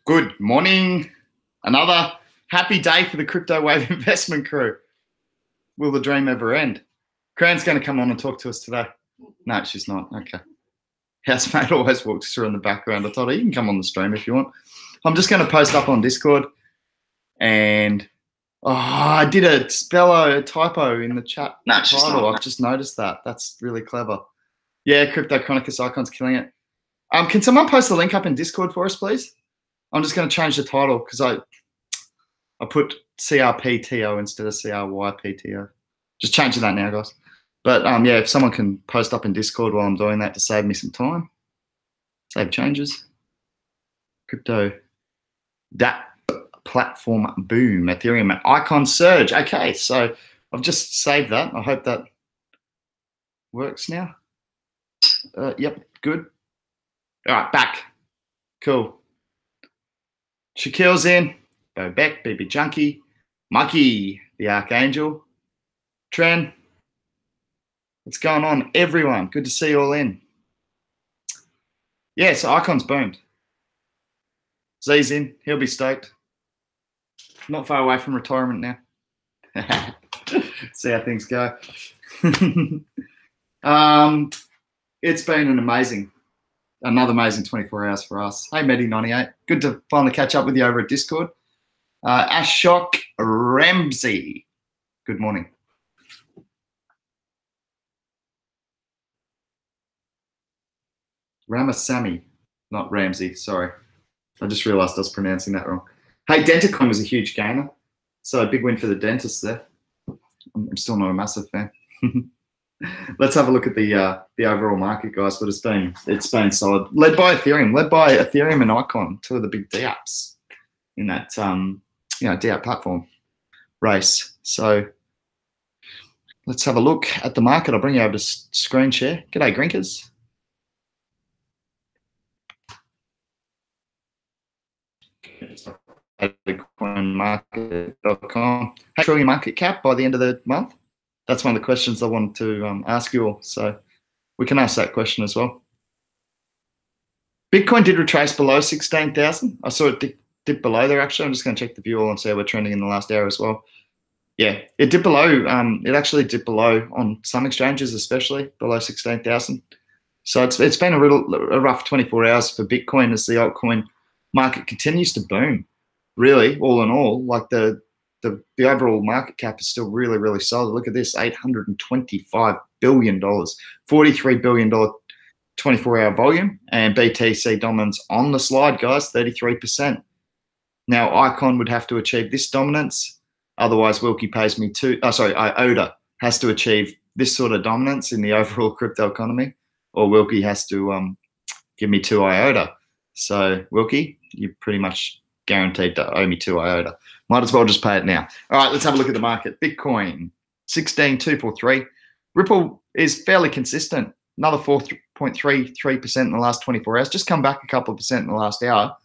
Good morning. Another happy day for the Crypto Wave investment crew. Will the dream ever end? Cran's going to come on and talk to us today. No, she's not. Okay. Housemate always walks through in the background. I thought, you can come on the stream if you want. I'm just going to post up on Discord. And, I did a typo in the chat title. I've just noticed that. That's really clever. Yeah, Crypto Chronicus Icon's killing it. Can someone post the link up in Discord for us, please? I'm just going to change the title because I put CRPTO instead of CRYPTO. Just changing that now, guys. But yeah, if someone can post up in Discord while I'm doing that to save me some time. Save changes. Crypto Dapp platform boom. Ethereum and ICON surge. Okay, so I've just saved that. I hope that works now. Yep, good. All right, back. Cool. Shaquille's in, Bo Beck, BB Junkie, Mikey, the Archangel, Tren. What's going on, everyone? Good to see you all in. Yeah, so Icon's boomed. Z's in, he'll be stoked. Not far away from retirement now. See how things go. It's been another amazing 24 hours for us. Hey, Medi98. Good to finally catch up with you over at Discord. Ashok Ramsey. Good morning. Ramasamy, not Ramsey, sorry. I just realized I was pronouncing that wrong. Hey, Dentacoin was a huge gainer. So a big win for the dentists there. I'm still not a massive fan. Let's have a look at the overall market, guys. But it's been solid, led by Ethereum and ICON, two of the big DApps in that DApp platform race. So let's have a look at the market. I'll bring you over to screen share. G'day, Grinkers. Bitcoinmarket.com. How trillion market cap by the end of the month? That's one of the questions I wanted to ask you all. So we can ask that question as well. Bitcoin did retrace below 16,000. I saw it dip below there, actually. I'm just going to check the view all and see how we're trending in the last hour as well. Yeah, it dipped below. It actually dipped below on some exchanges, especially below 16,000. So it's been a rough 24 hours for Bitcoin as the altcoin market continues to boom. Really, all in all, like the overall market cap is still really, really solid. Look at this, $825 billion, $43 billion 24-hour volume, and BTC dominance on the slide, guys, 33%. Now, ICON would have to achieve this dominance. Otherwise, Wilkie pays me IOTA has to achieve this sort of dominance in the overall crypto economy, or Wilkie has to give me 2 IOTA. So, Wilkie, you're pretty much guaranteed to owe me 2 IOTA. Might as well just pay it now. All right, let's have a look at the market. Bitcoin, 16,243. Ripple is fairly consistent. Another 4.33% in the last 24 hours. Just come back a couple of percent in the last hour,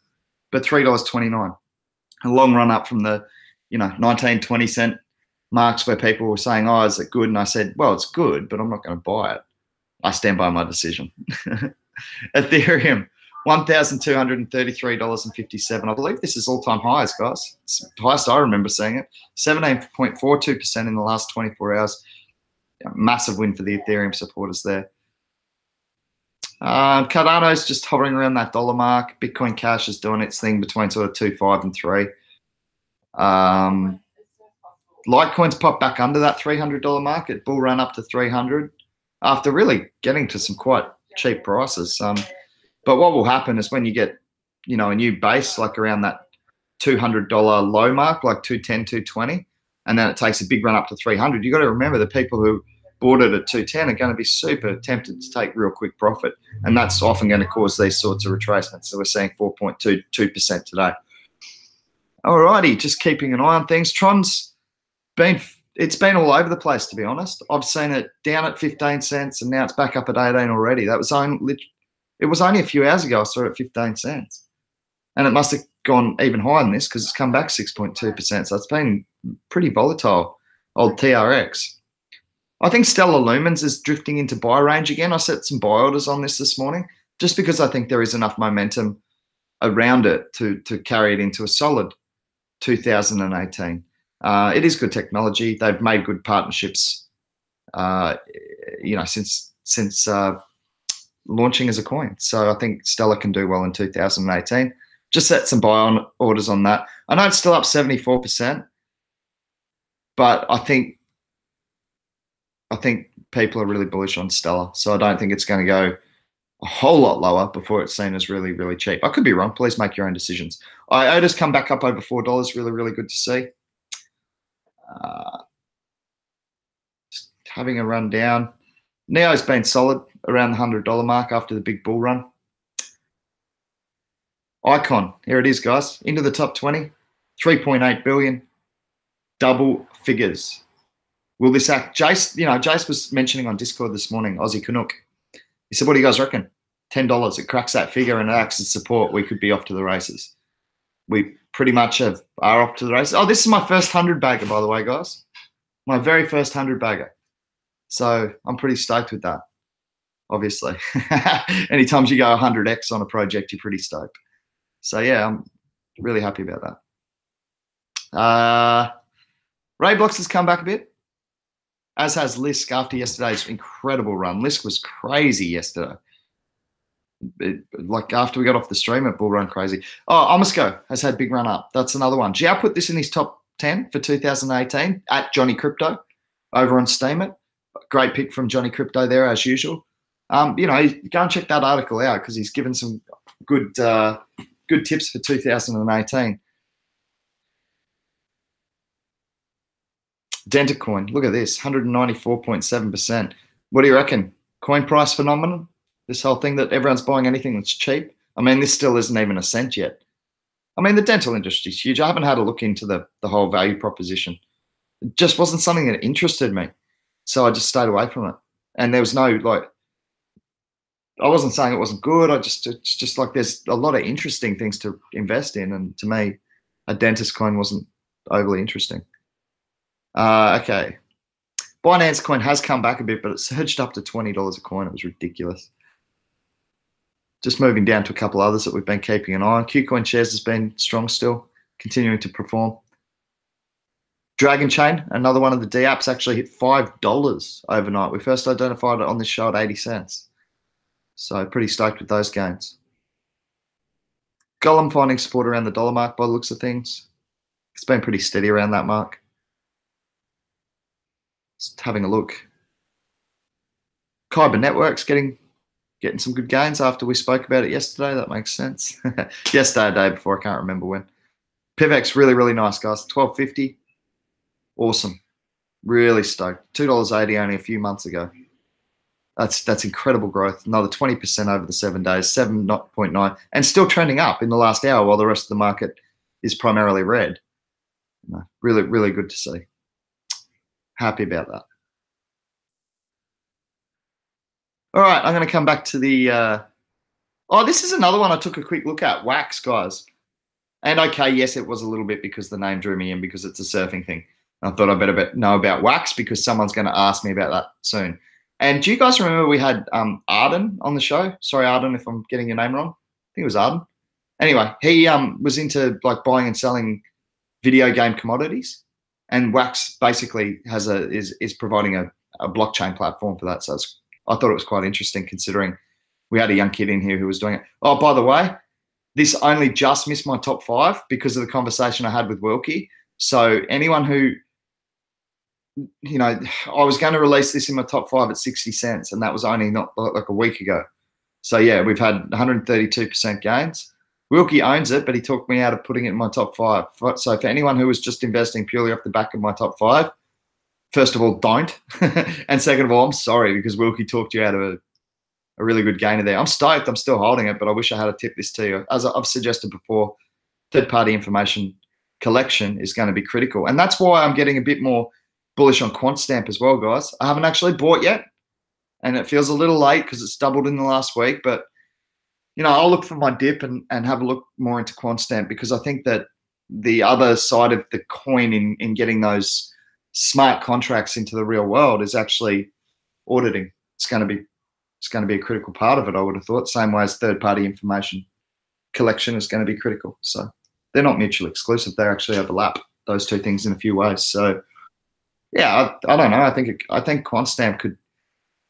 but $3.29. A long run up from the 19, 20 cent marks where people were saying, oh, is it good? And I said, well, it's good, but I'm not going to buy it. I stand by my decision. Ethereum, $1,233.57. I believe this is all-time highs, guys. It's the highest I remember seeing it. 17.42% in the last 24 hours. Massive win for the Ethereum supporters there. Cardano's just hovering around that dollar mark. Bitcoin Cash is doing its thing between sort of 2.5 and 3. Litecoin's popped back under that $300 mark. It bull ran up to 300 after really getting to some quite cheap prices. But what will happen is when you get, a new base, like around that $200 low mark, like 210, 220, and then it takes a big run up to 300, you got to remember the people who bought it at 210 are going to be super tempted to take real quick profit. And that's often going to cause these sorts of retracements. So we're seeing 4.22% today. All righty, just keeping an eye on things. Tron's it's been all over the place, to be honest. I've seen it down at 15 cents and now it's back up at 18 already. It was only a few hours ago I saw it at 15 cents. And it must have gone even higher than this because it's come back 6.2%. So it's been pretty volatile, old TRX. I think Stellar Lumens is drifting into buy range again. I set some buy orders on this morning just because I think there is enough momentum around it to carry it into a solid 2018. It is good technology. They've made good partnerships, since launching as a coin. So I think Stellar can do well in 2018. Just set some buy-on orders on that. I know it's still up 74%, but I think people are really bullish on Stellar. So I don't think it's going to go a whole lot lower before it's seen as really, really cheap. I could be wrong. Please make your own decisions. IOTA's come back up over $4. Really, really good to see. Just having a run down. Neo's been solid around the $100 mark after the big bull run. ICON, here it is, guys. Into the top 20, 3.8 billion, double figures. Will this act? Jace was mentioning on Discord this morning, Aussie Canuck. He said, what do you guys reckon? $10, it cracks that figure and it acts as support. We could be off to the races. We pretty much are off to the races. Oh, this is my first 100 bagger, by the way, guys. My very first 100 bagger. So I'm pretty stoked with that, obviously. Anytime you go 100x on a project, you're pretty stoked. So yeah, I'm really happy about that. Rayblox has come back a bit, as has Lisk after yesterday's incredible run. Lisk was crazy yesterday. Like after we got off the stream, it bull run crazy. Oh, Omasco has had big run up. That's another one. Jiao put this in his top 10 for 2018 at Johnny Crypto over on Steam It. Great pick from Johnny Crypto there as usual. Go and check that article out because he's given some good tips for 2018. Dentacoin, look at this, 194.7%. What do you reckon? Coin price phenomenon? This whole thing that everyone's buying anything that's cheap? I mean, this still isn't even a cent yet. I mean, the dental industry is huge. I haven't had a look into the whole value proposition. It just wasn't something that interested me. So I just stayed away from it. And there was no, I wasn't saying it wasn't good. It's just like there's a lot of interesting things to invest in. And to me, a dentist coin wasn't overly interesting. Okay. Binance coin has come back a bit, but it surged up to $20 a coin. It was ridiculous. Just moving down to a couple others that we've been keeping an eye on. Qcoin shares has been strong still, continuing to perform. Dragon Chain, another one of the D-apps, actually hit $5 overnight. We first identified it on this show at 80 cents. So pretty stoked with those gains. Golem finding support around the dollar mark by the looks of things. It's been pretty steady around that mark. Just having a look. Kyber Networks getting some good gains after we spoke about it yesterday. That makes sense. Yesterday, a day before, I can't remember when. PIVX, really, really nice, guys. $12.50. Awesome. Really stoked. $2.80 only a few months ago. That's incredible growth. Another 20% over the 7 days, 7.9, and still trending up in the last hour while the rest of the market is primarily red. Really, really good to see. Happy about that. All right, I'm going to come back to the this is another one I took a quick look at, Wax, guys. And okay, yes, it was a little bit because the name drew me in because it's a surfing thing. I thought I better know about Wax because someone's going to ask me about that soon. And do you guys remember we had Arden on the show? Sorry, Arden, if I'm getting your name wrong. I think it was Arden. Anyway, he was into buying and selling video game commodities, and Wax basically is providing a blockchain platform for that. So I thought it was quite interesting considering we had a young kid in here who was doing it. Oh, by the way, this only just missed my top 5 because of the conversation I had with Wilkie. So anyone who, I was going to release this in my top 5 at 60 cents, and that was only not like a week ago. So yeah, we've had 132% gains. Wilkie owns it, but he talked me out of putting it in my top 5. So for anyone who was just investing purely off the back of my top 5, first of all, don't. And second of all, I'm sorry because Wilkie talked you out of a really good gainer there. I'm stoked. I'm still holding it, but I wish I had a tip this to you. As I've suggested before, third-party information collection is going to be critical. And that's why I'm getting a bit more bullish on QuantStamp as well, guys. I haven't actually bought yet, and it feels a little late because it's doubled in the last week. But, I'll look for my dip and have a look more into QuantStamp because I think that the other side of the coin in getting those smart contracts into the real world is actually auditing. It's going to be a critical part of it, I would have thought, same way as third-party information collection is going to be critical. So they're not mutually exclusive. They actually overlap those two things in a few ways. So yeah, I don't know. I think QuantStamp could.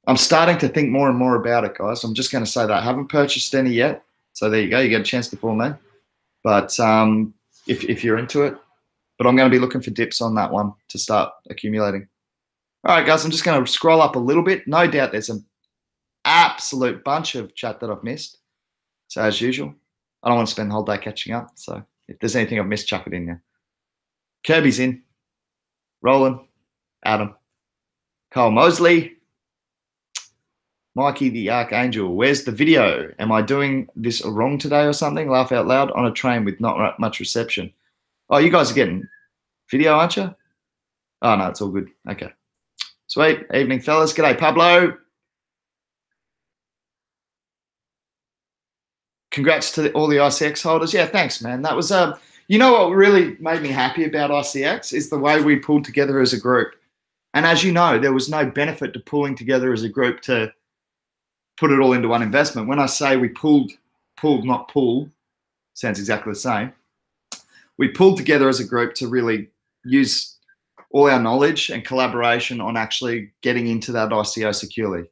I'm starting to think more and more about it, guys. I'm just going to say that I haven't purchased any yet. So there you go. You get a chance before me. But if you're into it, but I'm going to be looking for dips on that one to start accumulating. All right, guys. I'm just going to scroll up a little bit. No doubt there's an absolute bunch of chat that I've missed. So as usual, I don't want to spend the whole day catching up. So if there's anything I've missed, chuck it in there. Kirby's in. Roland. Adam. Kyle Mosley. Mikey the Archangel, where's the video? Am I doing this wrong today or something? Laugh out loud on a train with not much reception. Oh, you guys are getting video, aren't you? Oh, no, it's all good. Okay. Sweet. Evening, fellas. G'day, Pablo. Congrats to all the ICX holders. Yeah, thanks, man. That was, you know what really made me happy about ICX is the way we pulled together as a group. And as you know, there was no benefit to pulling together as a group to put it all into one investment. When I say we pulled, not pull, sounds exactly the same. We pulled together as a group to really use all our knowledge and collaboration on actually getting into that ICO securely.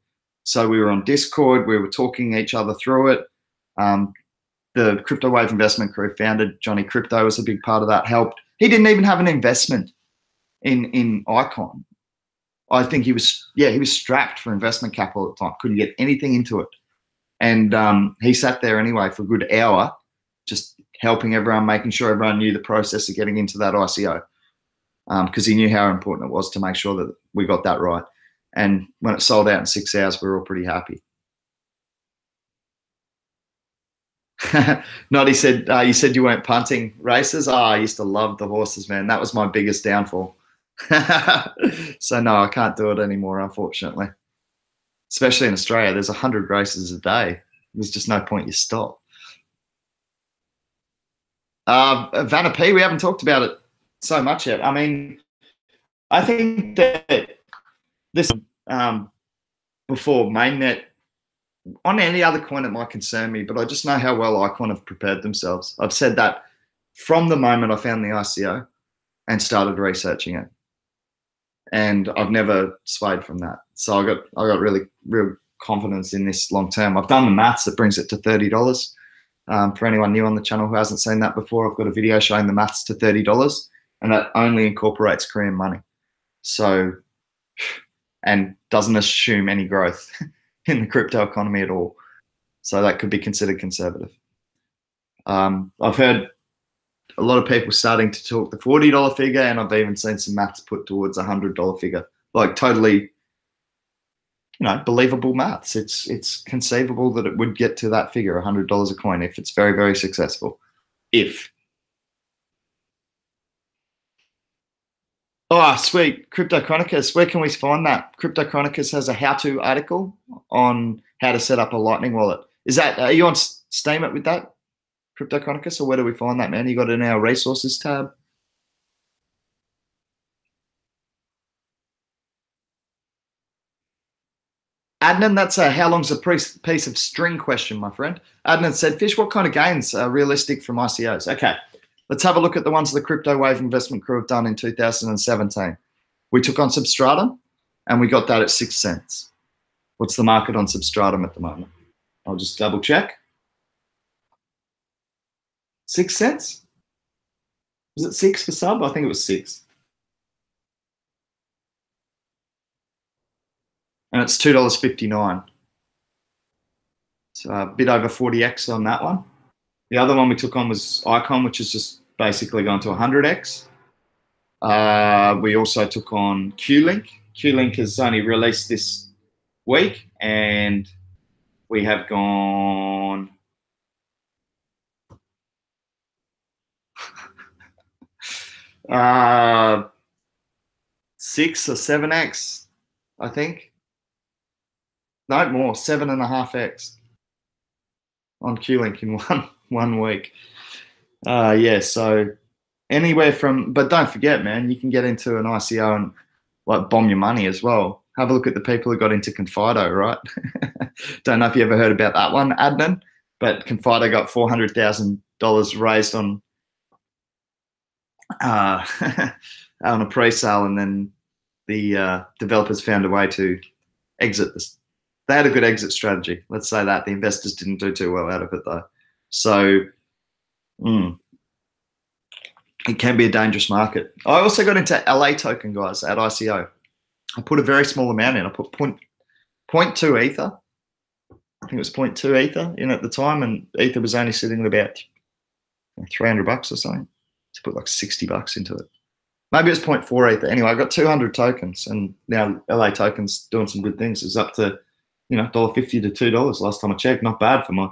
So we were on Discord, we were talking each other through it. The Crypto Wave investment crew founded, Johnny Crypto was a big part of that, helped. He didn't even have an investment in ICON. I think he was strapped for investment capital at the time, couldn't get anything into it. And he sat there anyway for a good hour, just helping everyone, making sure everyone knew the process of getting into that ICO, because he knew how important it was to make sure that we got that right. And when it sold out in 6 hours, we were all pretty happy. Noddy said, you said you weren't punting races? Oh, I used to love the horses, man. That was my biggest downfall. So no, I can't do it anymore, unfortunately. Especially in Australia, there's 100 races a day. There's just no point you stop. Vanna P, we haven't talked about it so much yet. I mean, I think that this before mainnet, on any other coin it might concern me, but I just know how well ICON have prepared themselves. I've said that from the moment I found the ICO and started researching it. And I've never swayed from that. So I got really real confidence in this long term. I've done the maths that brings it to $30. For anyone new on the channel who hasn't seen that before, I've got a video showing the maths to $30, and that only incorporates Korean money. So, and doesn't assume any growth in the crypto economy at all. So that could be considered conservative. I've heard a lot of people starting to talk the $40 figure, and I've even seen some maths put towards a $100 figure. Like totally, believable maths. It's conceivable that it would get to that figure, $100 a coin, if it's very, very successful. Oh, sweet. Crypto Chronicus. Where can we find that? Crypto Chronicus has a how-to article on how to set up a Lightning wallet. Are you on Steam it with that? Crypto Chronicus, or where do we find that, man? You got it in our resources tab. Adnan, that's a how long's a piece of string question, my friend. Adnan said, Fish, what kind of gains are realistic from ICOs? Okay, let's have a look at the ones the Crypto Wave investment crew have done in 2017. We took on Substratum, and we got that at 6 cents. What's the market on Substratum at the moment? I'll just double check. 6 cents? Was it 6 for sub? I think it was 6. And it's $2.59. So a bit over 40x on that one. The other one we took on was ICON, which is just basically gone to 100x. We also took on QLink. QLink has only released this week, and we have gone 6 or 7x, I think. No more, 7.5x on QLink in one week. Yeah, so anywhere from, but don't forget, man, you can get into an ICO and like bomb your money as well. Have a look at the people who got into Confido, right? Don't know if you ever heard about that one, Adnan. but Confido got $400,000 raised on on a pre-sale, and then the developers found a way to exit this. They had a good exit strategy. Let's say that. The investors didn't do too well out of it though. So it can be a dangerous market. I also got into LA token, guys, at ICO. I put a very small amount in. I put 0.2 Ether. I think it was 0.2 Ether in at the time, and Ether was only sitting at about $300 or something. To put like $60 into it. Maybe it was 0.4 Ether. Anyway, I got 200 tokens, and now LA tokens doing some good things. It's up to, $1.50 to $2 last time I checked. Not bad for my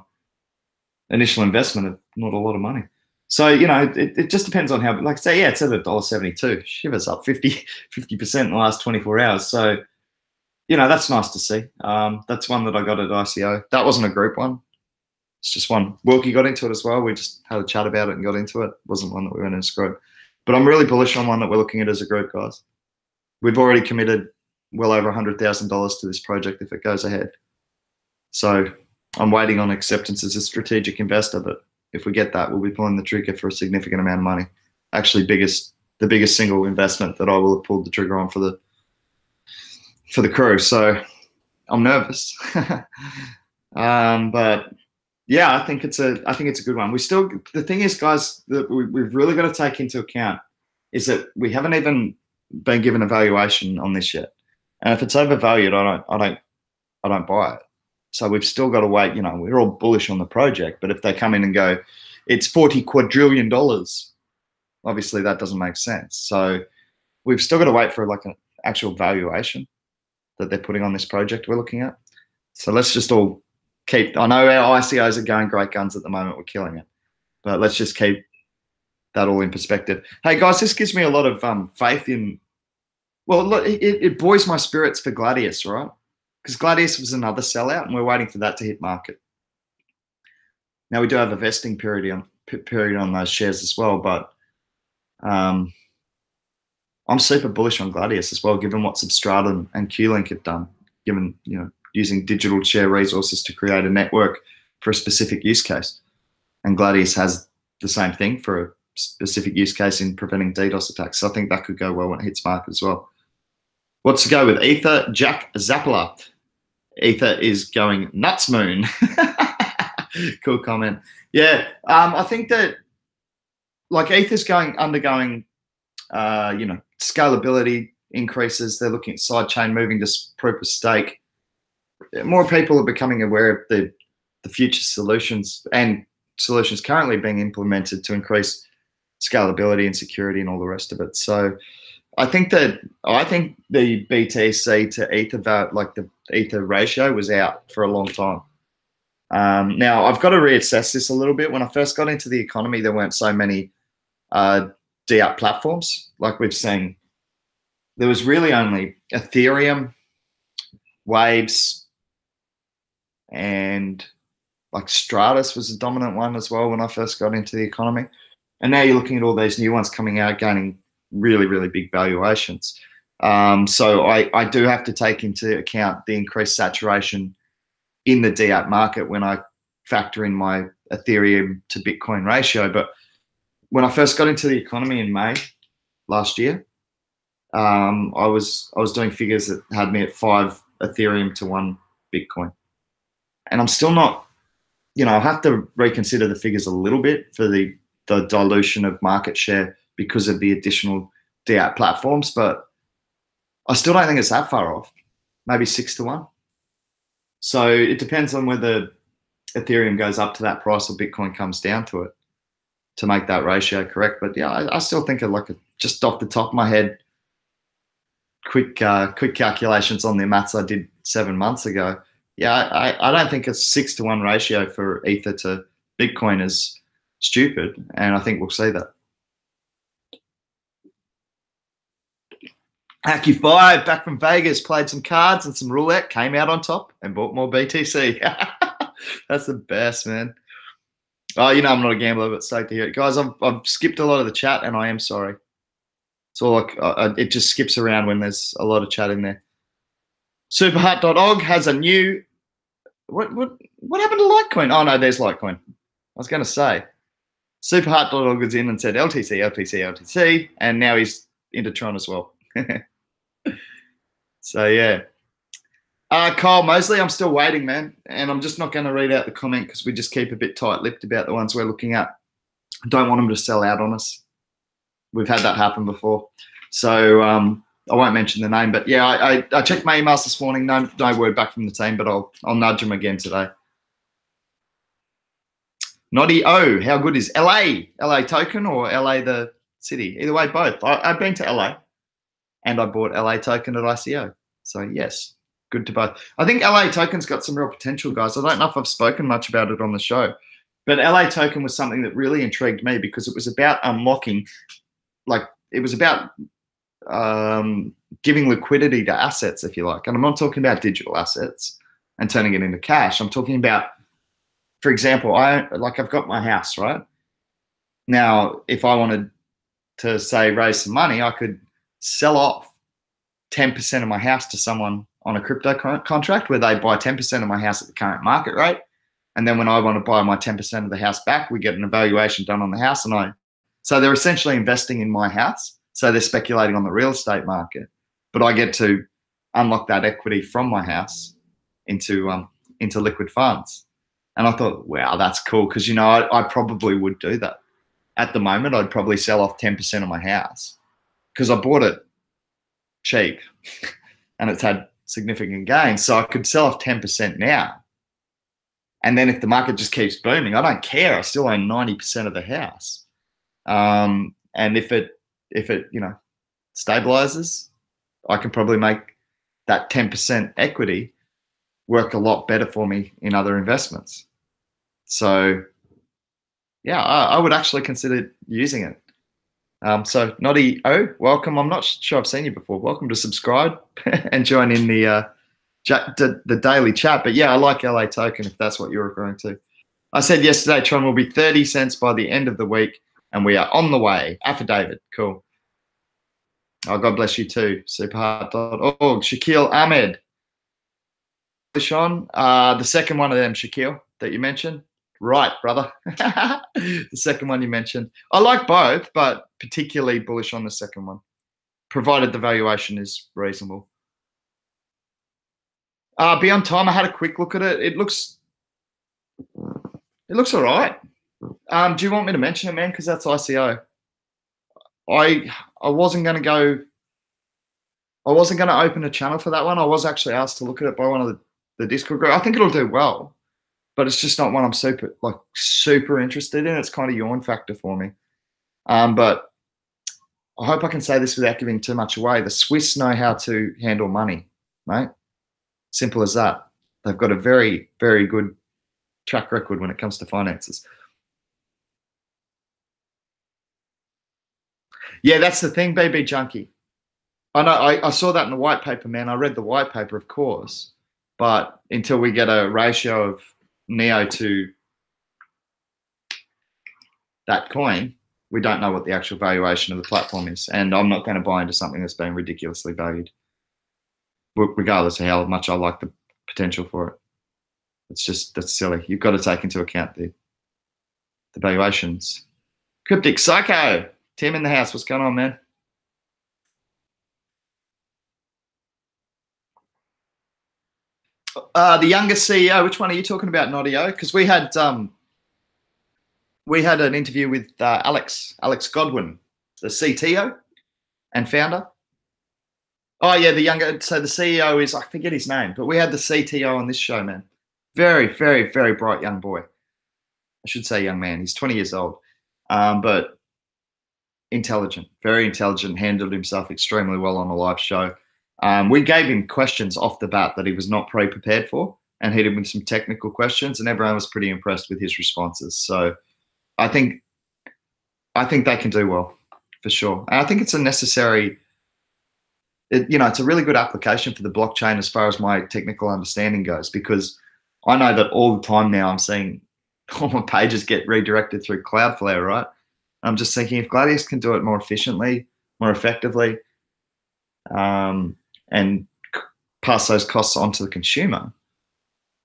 initial investment of not a lot of money. So, it just depends on how, like I say, yeah, it's at $1.72. Shivers up 50% in the last 24 hours. So, that's nice to see. That's one that I got at ICO. That wasn't a group one. It's just one. Wilkie got into it as well. We just had a chat about it and got into it. It wasn't one that we went in as a group. But I'm really bullish on one that we're looking at as a group, guys. We've already committed well over $100,000 to this project if it goes ahead. So I'm waiting on acceptance as a strategic investor, but if we get that, we'll be pulling the trigger for a significant amount of money. Actually, the biggest single investment that I will have pulled the trigger on for the crew. So I'm nervous. But yeah, I think it's a good one. The thing is, guys, that we've really got to take into account is that we haven't even been given a valuation on this yet. And if it's overvalued, I don't buy it. So we've still got to wait. We're all bullish on the project, but if they come in and go, it's $40 quadrillion, obviously that doesn't make sense. So we've still got to wait for like an actual valuation that they're putting on this project we're looking at. So let's just all I know our ICOs are going great guns at the moment. We're killing it. But let's just keep that all in perspective. Hey, guys, this gives me a lot of faith in, well, look, it buoys my spirits for Gladius, right? Because Gladius was another sellout, and we're waiting for that to hit market. Now, we do have a vesting period on those shares as well, but I'm super bullish on Gladius as well, given what Substratum and Q-Link have done, given, using digital share resources to create a network for a specific use case. And Gladius has the same thing for a specific use case in preventing DDoS attacks. So I think that could go well when it hits market as well. What's to go with Ether? Jack Zappala. Ether is going nuts moon. Cool comment. Yeah, I think that like Ether's undergoing, scalability increases. They're looking at sidechain moving to proof of stake. More people are becoming aware of the future solutions and solutions currently being implemented to increase scalability and security and all the rest of it. So I think the BTC to Ether, like the Ether ratio, was out for a long time. Now I've got to reassess this a little bit. When I first got into the economy, there weren't so many DApp platforms like we've seen. There was really only Ethereum, Waves, and like Stratus was a dominant one as well when I first got into the economy. And now you're looking at all these new ones coming out, gaining really, really big valuations. So I do have to take into account the increased saturation in the DApp market when I factor in my Ethereum to Bitcoin ratio. But when I first got into the economy in May last year, I was doing figures that had me at 5 Ethereum to 1 Bitcoin. And I'm still not, I'll have to reconsider the figures a little bit for the dilution of market share because of the additional DApp platforms, but I still don't think it's that far off, maybe 6 to 1. So it depends on whether Ethereum goes up to that price or Bitcoin comes down to it to make that ratio correct. But yeah, I still think just off the top of my head, quick calculations on the maths I did 7 months ago. Yeah, I don't think a 6 to 1 ratio for Ether to Bitcoin is stupid, and I think we'll see that. Hacky5 back from Vegas, played some cards and some roulette, came out on top and bought more BTC. That's the best, man. Oh, I'm not a gambler, but stoked to hear it. Guys, I've skipped a lot of the chat, and I am sorry. It's all it just skips around when there's a lot of chat in there. Superhut.org has a new What happened to Litecoin? Oh no, there's Litecoin. I was going to say Superheart.org was in and said LTC, LTC, LTC, and now he's into Tron as well. So yeah. Kyle Mosley, I'm still waiting, man, and I'm just not going to read out the comment because we just keep a bit tight-lipped about the ones we're looking at. I don't want them to sell out on us. We've had that happen before, so I won't mention the name. But yeah, I checked my emails this morning. No word back from the team, but I'll nudge them again today. Noddy O, how good is LA token or LA the city? Either way, both. I've been to LA, and I bought LA token at ICO. So yes, good to both. I think LA token's got some real potential, guys. I don't know if I've spoken much about it on the show, but LA token was something that really intrigued me because it was about unlocking, like it was about giving liquidity to assets, if you like. And I'm not talking about digital assets and turning it into cash. I'm talking about, for example, I've got my house, right? Now, if I wanted to say raise some money, I could sell off 10% of my house to someone on a crypto contract where they buy 10% of my house at the current market rate. And then when I want to buy my 10% of the house back, we get an evaluation done on the house. So they're essentially investing in my house. So they're speculating on the real estate market, but I get to unlock that equity from my house into liquid funds. And I thought, wow, that's cool. Because, I probably would do that. At the moment, I'd probably sell off 10% of my house because I bought it cheap and it's had significant gains. So I could sell off 10% now. And then if the market just keeps booming, I don't care. I still own 90% of the house. And if it stabilizes, I can probably make that 10% equity work a lot better for me in other investments. So yeah, I would actually consider using it. So Noddy O, welcome. I'm not sure I've seen you before. Welcome to subscribe and join in the daily chat. But yeah, I like LA token if that's what you're referring to. I said yesterday Tron will be 30 cents by the end of the week, and we are on the way. Affidavit, cool. Oh, God bless you too. Superheart.org. Shaquille Ahmed. Sean, the second one of them, Shaquille, that you mentioned. Right, brother. The second one you mentioned. I like both, but particularly bullish on the second one, provided the valuation is reasonable. Beyond Time, I had a quick look at it. It looks all right. Do you want me to mention it, man? Because that's ICO. I wasn't going to open a channel for that one. I was actually asked to look at it by one of the Discord group. I think it'll do well, but it's just not one I'm super interested in. It's kind of yawn factor for me. But I hope I can say this without giving too much away. The Swiss know how to handle money, mate. Simple as that. They've got a very, very good track record when it comes to finances. Yeah, that's the thing, BB Junkie. I know. I saw that in the white paper, man. I read the white paper, of course, but until we get a ratio of Neo to that coin, we don't know what the actual valuation of the platform is. And I'm not going to buy into something that's been ridiculously valued, regardless of how much I like the potential for it. That's silly. You've got to take into account the valuations. Cryptic Psycho, Tim in the house. What's going on, man? The youngest CEO. Which one are you talking about, Nodio? Because we had an interview with Alex Godwin, the CTO and founder. Oh yeah, the younger. So the CEO is, I forget his name, but we had the CTO on this show, man. Very, very, very bright young boy. I should say young man. He's 20 years old, but intelligent, very intelligent. Handled himself extremely well on a live show. We gave him questions off the bat that he was not pre-prepared for, and hit him with some technical questions, and everyone was pretty impressed with his responses. So I think they can do well for sure. And I think it's a necessary. It's a really good application for the blockchain as far as my technical understanding goes, because I know that all the time now I'm seeing all my pages get redirected through Cloudflare, right? I'm just thinking if Gladius can do it more efficiently, more effectively, and pass those costs on to the consumer,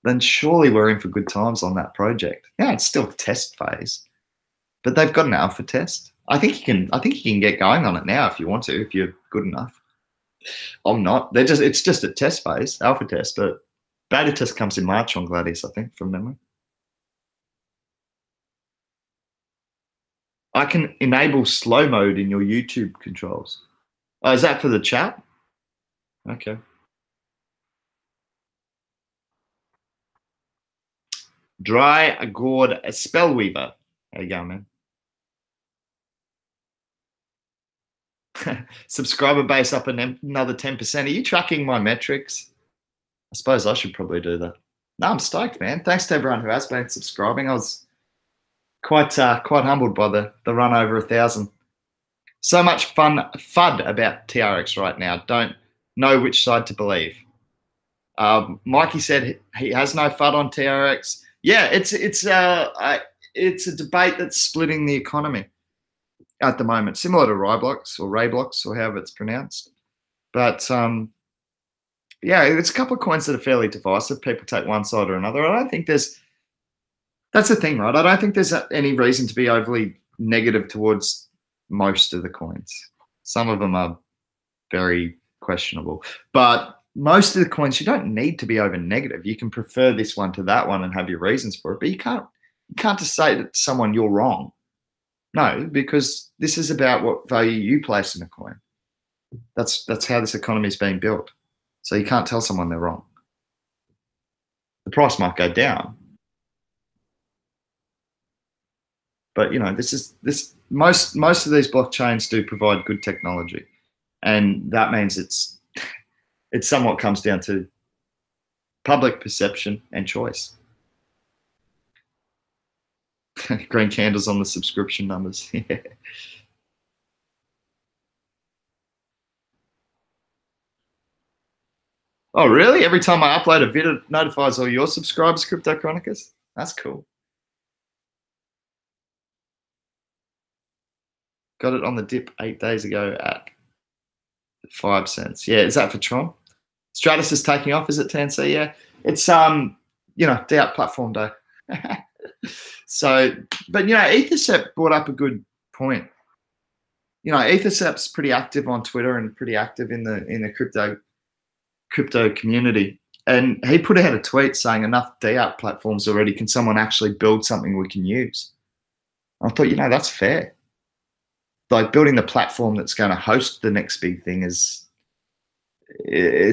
then surely we're in for good times on that project. Yeah, it's still test phase, but they've got an alpha test. I think you can get going on it now if you want to, if you're good enough. I'm not. It's just a test phase, alpha test, but beta test comes in March on Gladius, I think, from memory. I can enable slow mode in your YouTube controls. Oh, is that for the chat? Okay. Dry Gourd Spellweaver. There you go, man. Subscriber base up another 10%. Are you tracking my metrics? I suppose I should probably do that. No, I'm stoked, man. Thanks to everyone who has been subscribing. I was quite humbled by the run over 1,000. So much FUD about TRX right now. Don't know which side to believe. Mikey said he has no FUD on TRX. Yeah, it's a debate that's splitting the economy at the moment, similar to Ryblocks or Rayblocks or however it's pronounced. But yeah, it's a couple of coins that are fairly divisive. People take one side or another. I don't think that's the thing, right? I don't think there's any reason to be overly negative towards most of the coins. Some of them are very questionable, but most of the coins, you don't need to be over negative. You can prefer this one to that one and have your reasons for it, but you can't just say to someone you're wrong. No, because this is about what value you place in a coin. That's how this economy is being built. So you can't tell someone they're wrong. The price might go down, but you know, most of these blockchains do provide good technology, and that means it somewhat comes down to public perception and choice. Green candles on the subscription numbers. Yeah. Oh, really? Every time I upload a vid, it notifies all your subscribers, Crypto Chronicles? That's cool. Got it on the dip 8 days ago at 5 cents. Yeah, is that for Tron? Stratus is taking off, is it, TNC? Yeah. It's you know, Dapp platform day. So, but you know, Ethercept brought up a good point. You know, Ethercept's pretty active on Twitter and pretty active in the crypto community. And he put out a tweet saying enough DApp platforms already. Can someone actually build something we can use? I thought, you know, that's fair. Like building the platform that's going to host the next big thing it's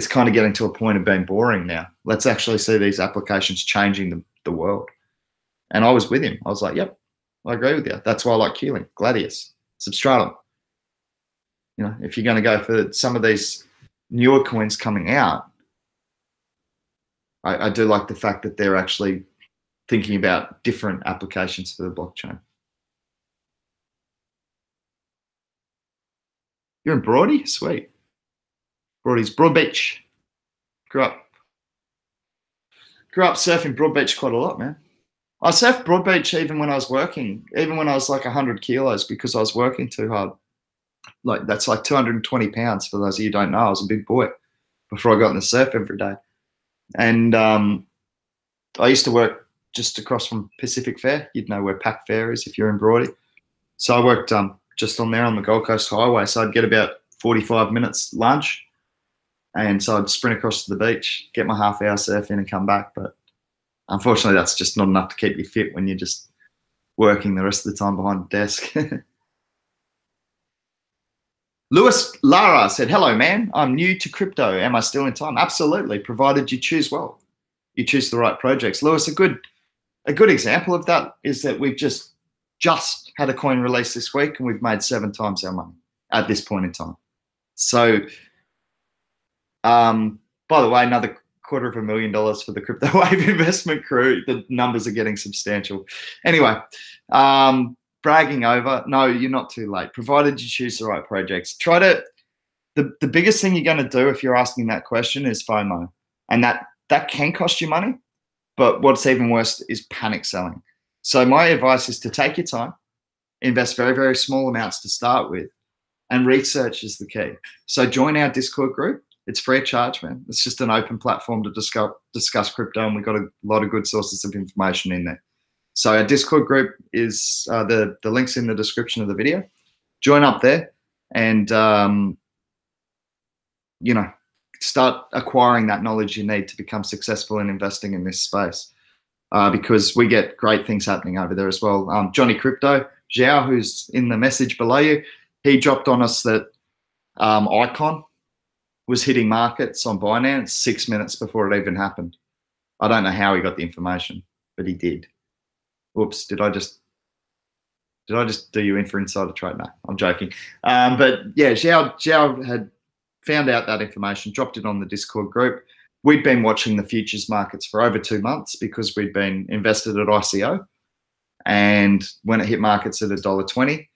kind of getting to a point of being boring now. Let's actually see these applications changing the world. And I was with him. I was like, yep, I agree with you. That's why I like Keeling, Gladius, Substratum. You know, if you're going to go for some of these newer coins coming out, I do like the fact that they're actually thinking about different applications for the blockchain. You're in Broady? Sweet. Broady's Broadbeach. Grew up surfing Broadbeach quite a lot, man. I surfed Broadbeach even when I was working, even when I was like 100 kilos because I was working too hard. Like that's like 220 pounds for those of you who don't know. I was a big boy before I got in the surf every day. And I used to work just across from Pacific Fair. You'd know where Pac Fair is if you're in Broady. So I worked just on there on the Gold Coast Highway. So I'd get about 45 minutes lunch. And so I'd sprint across to the beach, get my half-hour surf in and come back. But unfortunately, that's just not enough to keep you fit when you're just working the rest of the time behind the desk. Lewis Lara said, hello, man. I'm new to crypto. Am I still in time? Absolutely, provided you choose well. You choose the right projects. Lewis, a good example of that is that we've just had a coin release this week and we've made 7 times our money at this point in time. So, by the way, another $250,000 for the Crypto Wave investment crew. The numbers are getting substantial. Anyway, bragging over. No, you're not too late, provided you choose the right projects. The biggest thing you're going to do if you're asking that question is FOMO. And that can cost you money, but what's even worse is panic selling. So my advice is to take your time, invest very, very small amounts to start with, and research is the key. So join our Discord group. It's free of charge, man. It's just an open platform to discuss crypto, and we've got a lot of good sources of information in there. So our Discord group is the link's in the description of the video. Join up there, and you know, start acquiring that knowledge you need to become successful in investing in this space. Because we get great things happening over there as well. Johnny Crypto, Zhao, who's in the message below you, he dropped on us that ICON was hitting markets on Binance 6 minutes before it even happened. I don't know how he got the information, but he did. Whoops, did I just do you in for insider trade? No, I'm joking. But yeah, Zhao had found out that information, dropped it on the Discord group. We'd been watching the futures markets for over 2 months because we'd been invested at ICO. And when it hit markets at $1.20,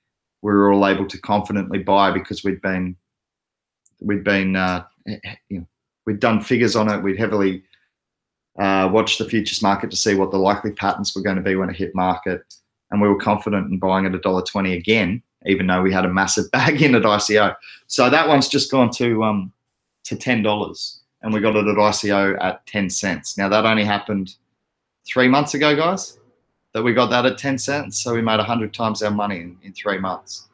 we were all able to confidently buy because we'd done figures on it. We'd heavily watched the futures market to see what the likely patterns were going to be when it hit market. And we were confident in buying at $1.20 again, even though we had a massive bag in at ICO. So that one's just gone to $10. And we got it at ICO at 10 cents. Now, that only happened 3 months ago, guys, that we got that at 10 cents. So we made 100 times our money in 3 months.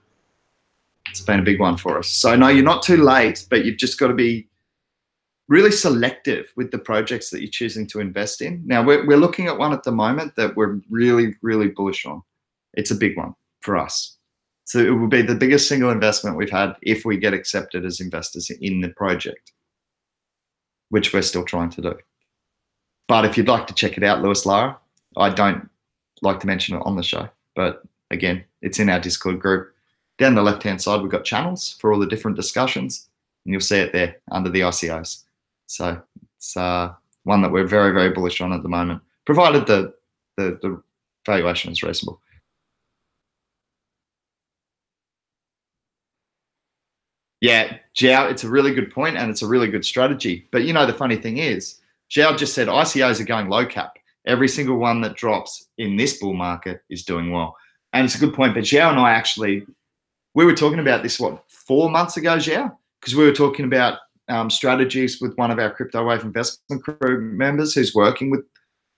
It's been a big one for us. So, no, you're not too late, but you've just got to be really selective with the projects that you're choosing to invest in. Now, we're looking at one at the moment that we're really, really bullish on. It's a big one for us. So it will be the biggest single investment we've had if we get accepted as investors in the project, which we're still trying to do. But if you'd like to check it out, Lewis Lara, I don't like to mention it on the show, but again, it's in our Discord group. Down the left-hand side, we've got channels for all the different discussions, and you'll see it there under the ICOs. So it's one that we're very, very bullish on at the moment, provided the valuation is reasonable. Yeah, Zhao, it's a really good point and it's a really good strategy. But you know, the funny thing is, Zhao just said ICOs are going low cap. Every single one that drops in this bull market is doing well. And it's a good point. But Zhao and I we were talking about this, 4 months ago, Zhao? Because we were talking about strategies with one of our Crypto Wave investment crew members who's working with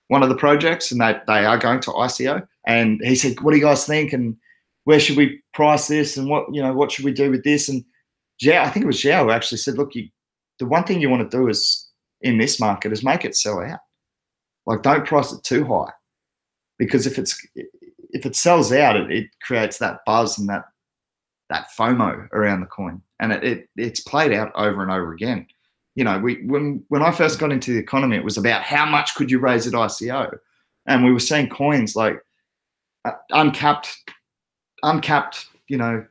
one of the projects, and they are going to ICO. And he said, what do you guys think? And where should we price this? And what should we do with this? And Zhao, I think it was Zhao who actually said, look, the one thing you want to do is in this market is make it sell out. Like, don't price it too high, because if it sells out, it creates that buzz and that FOMO around the coin, and it's played out over and over again. You know, when I first got into the economy, it was about how much could you raise at ICO, and we were seeing coins like uncapped, uncapped amount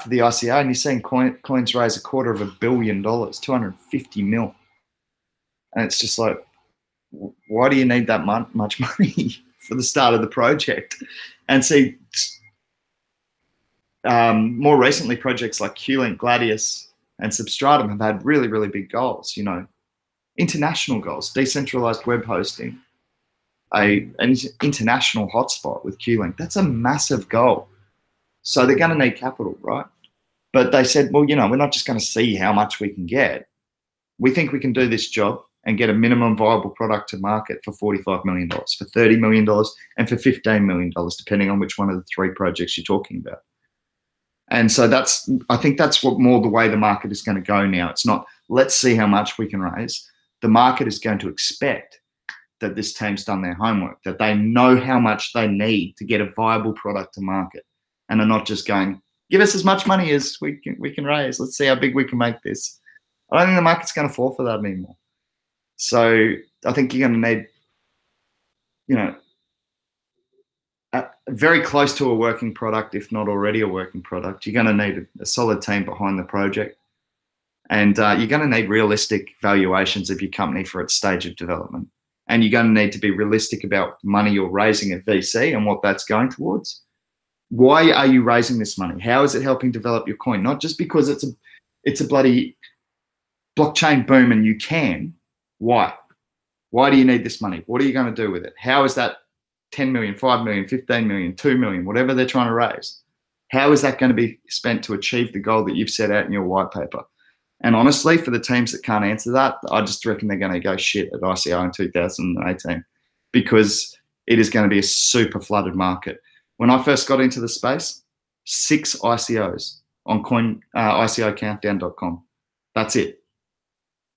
for the ICO, and you're seeing coins raise $250 million, 250 mil. And it's just like, why do you need that much money for the start of the project? And see, more recently, projects like QLink, Gladius, and Substratum have had really, really big goals, international goals, decentralized web hosting, an international hotspot with QLink. That's a massive goal. So they're going to need capital, right? But they said, well, we're not just going to see how much we can get. We think we can do this job and get a minimum viable product to market for $45 million, for $30 million, and for $15 million, depending on which one of the 3 projects you're talking about. And so I think that's what more the way the market is going to go now. It's not, let's see how much we can raise. The market is going to expect that this team's done their homework, that they know how much they need to get a viable product to market, and are not just going, give us as much money as we can raise. Let's see how big we can make this. I don't think the market's going to fall for that anymore. So I think you're going to need, very close to a working product, if not already a working product. You're going to need a solid team behind the project, and you're going to need realistic valuations of your company for its stage of development. And you're going to need to be realistic about money you're raising at VC and what that's going towards. Why are you raising this money? How is it helping develop your coin? Not just because it's a bloody blockchain boom and you can. Why? Why do you need this money? What are you going to do with it? How is that 10 million, 5 million, 15 million, 2 million, whatever they're trying to raise? How is that going to be spent to achieve the goal that you've set out in your white paper? And honestly, for the teams that can't answer that, I just reckon they're going to go shit at ICO in 2018 because it is going to be a super flooded market. When I first got into the space, 6 ICOs on ICOcountdown.com. That's it.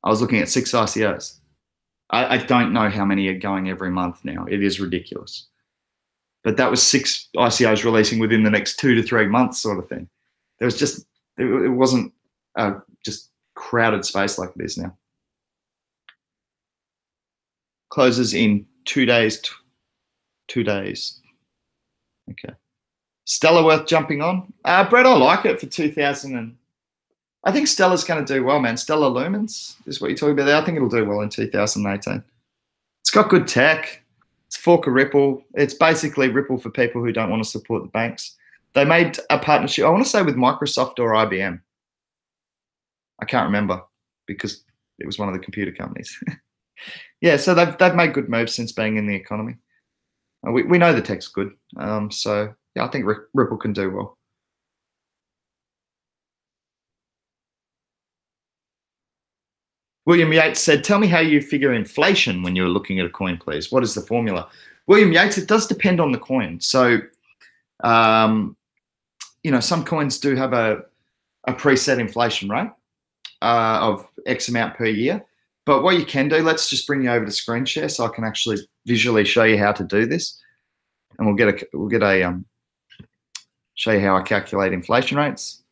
I was looking at 6 ICOs. I don't know how many are going every month now. It is ridiculous. But that was 6 ICOs releasing within the next 2 to 3 months sort of thing. There was just, it wasn't just crowded space like it is now. Closes in 2 days. 2 days. Okay. Stellar worth jumping on. Brett, I like it for 2000 I think Stellar's going to do well, man. Stellar Lumens is what you're talking about there. I think it'll do well in 2018. It's got good tech. It's fork of Ripple. It's basically Ripple for people who don't want to support the banks. They made a partnership, I want to say with Microsoft or IBM. I can't remember because it was one of the computer companies. Yeah, so they've made good moves since being in the economy. We know the tech's good. So, yeah, I think Ripple can do well. William Yates said, tell me how you figure inflation when you're looking at a coin, please. What is the formula? William Yates, it does depend on the coin. So, you know, some coins do have a preset inflation rate of X amount per year. But what you can do, let's just bring you over to screen share so I can actually visually show you how to do this. And we'll show you how I calculate inflation rates.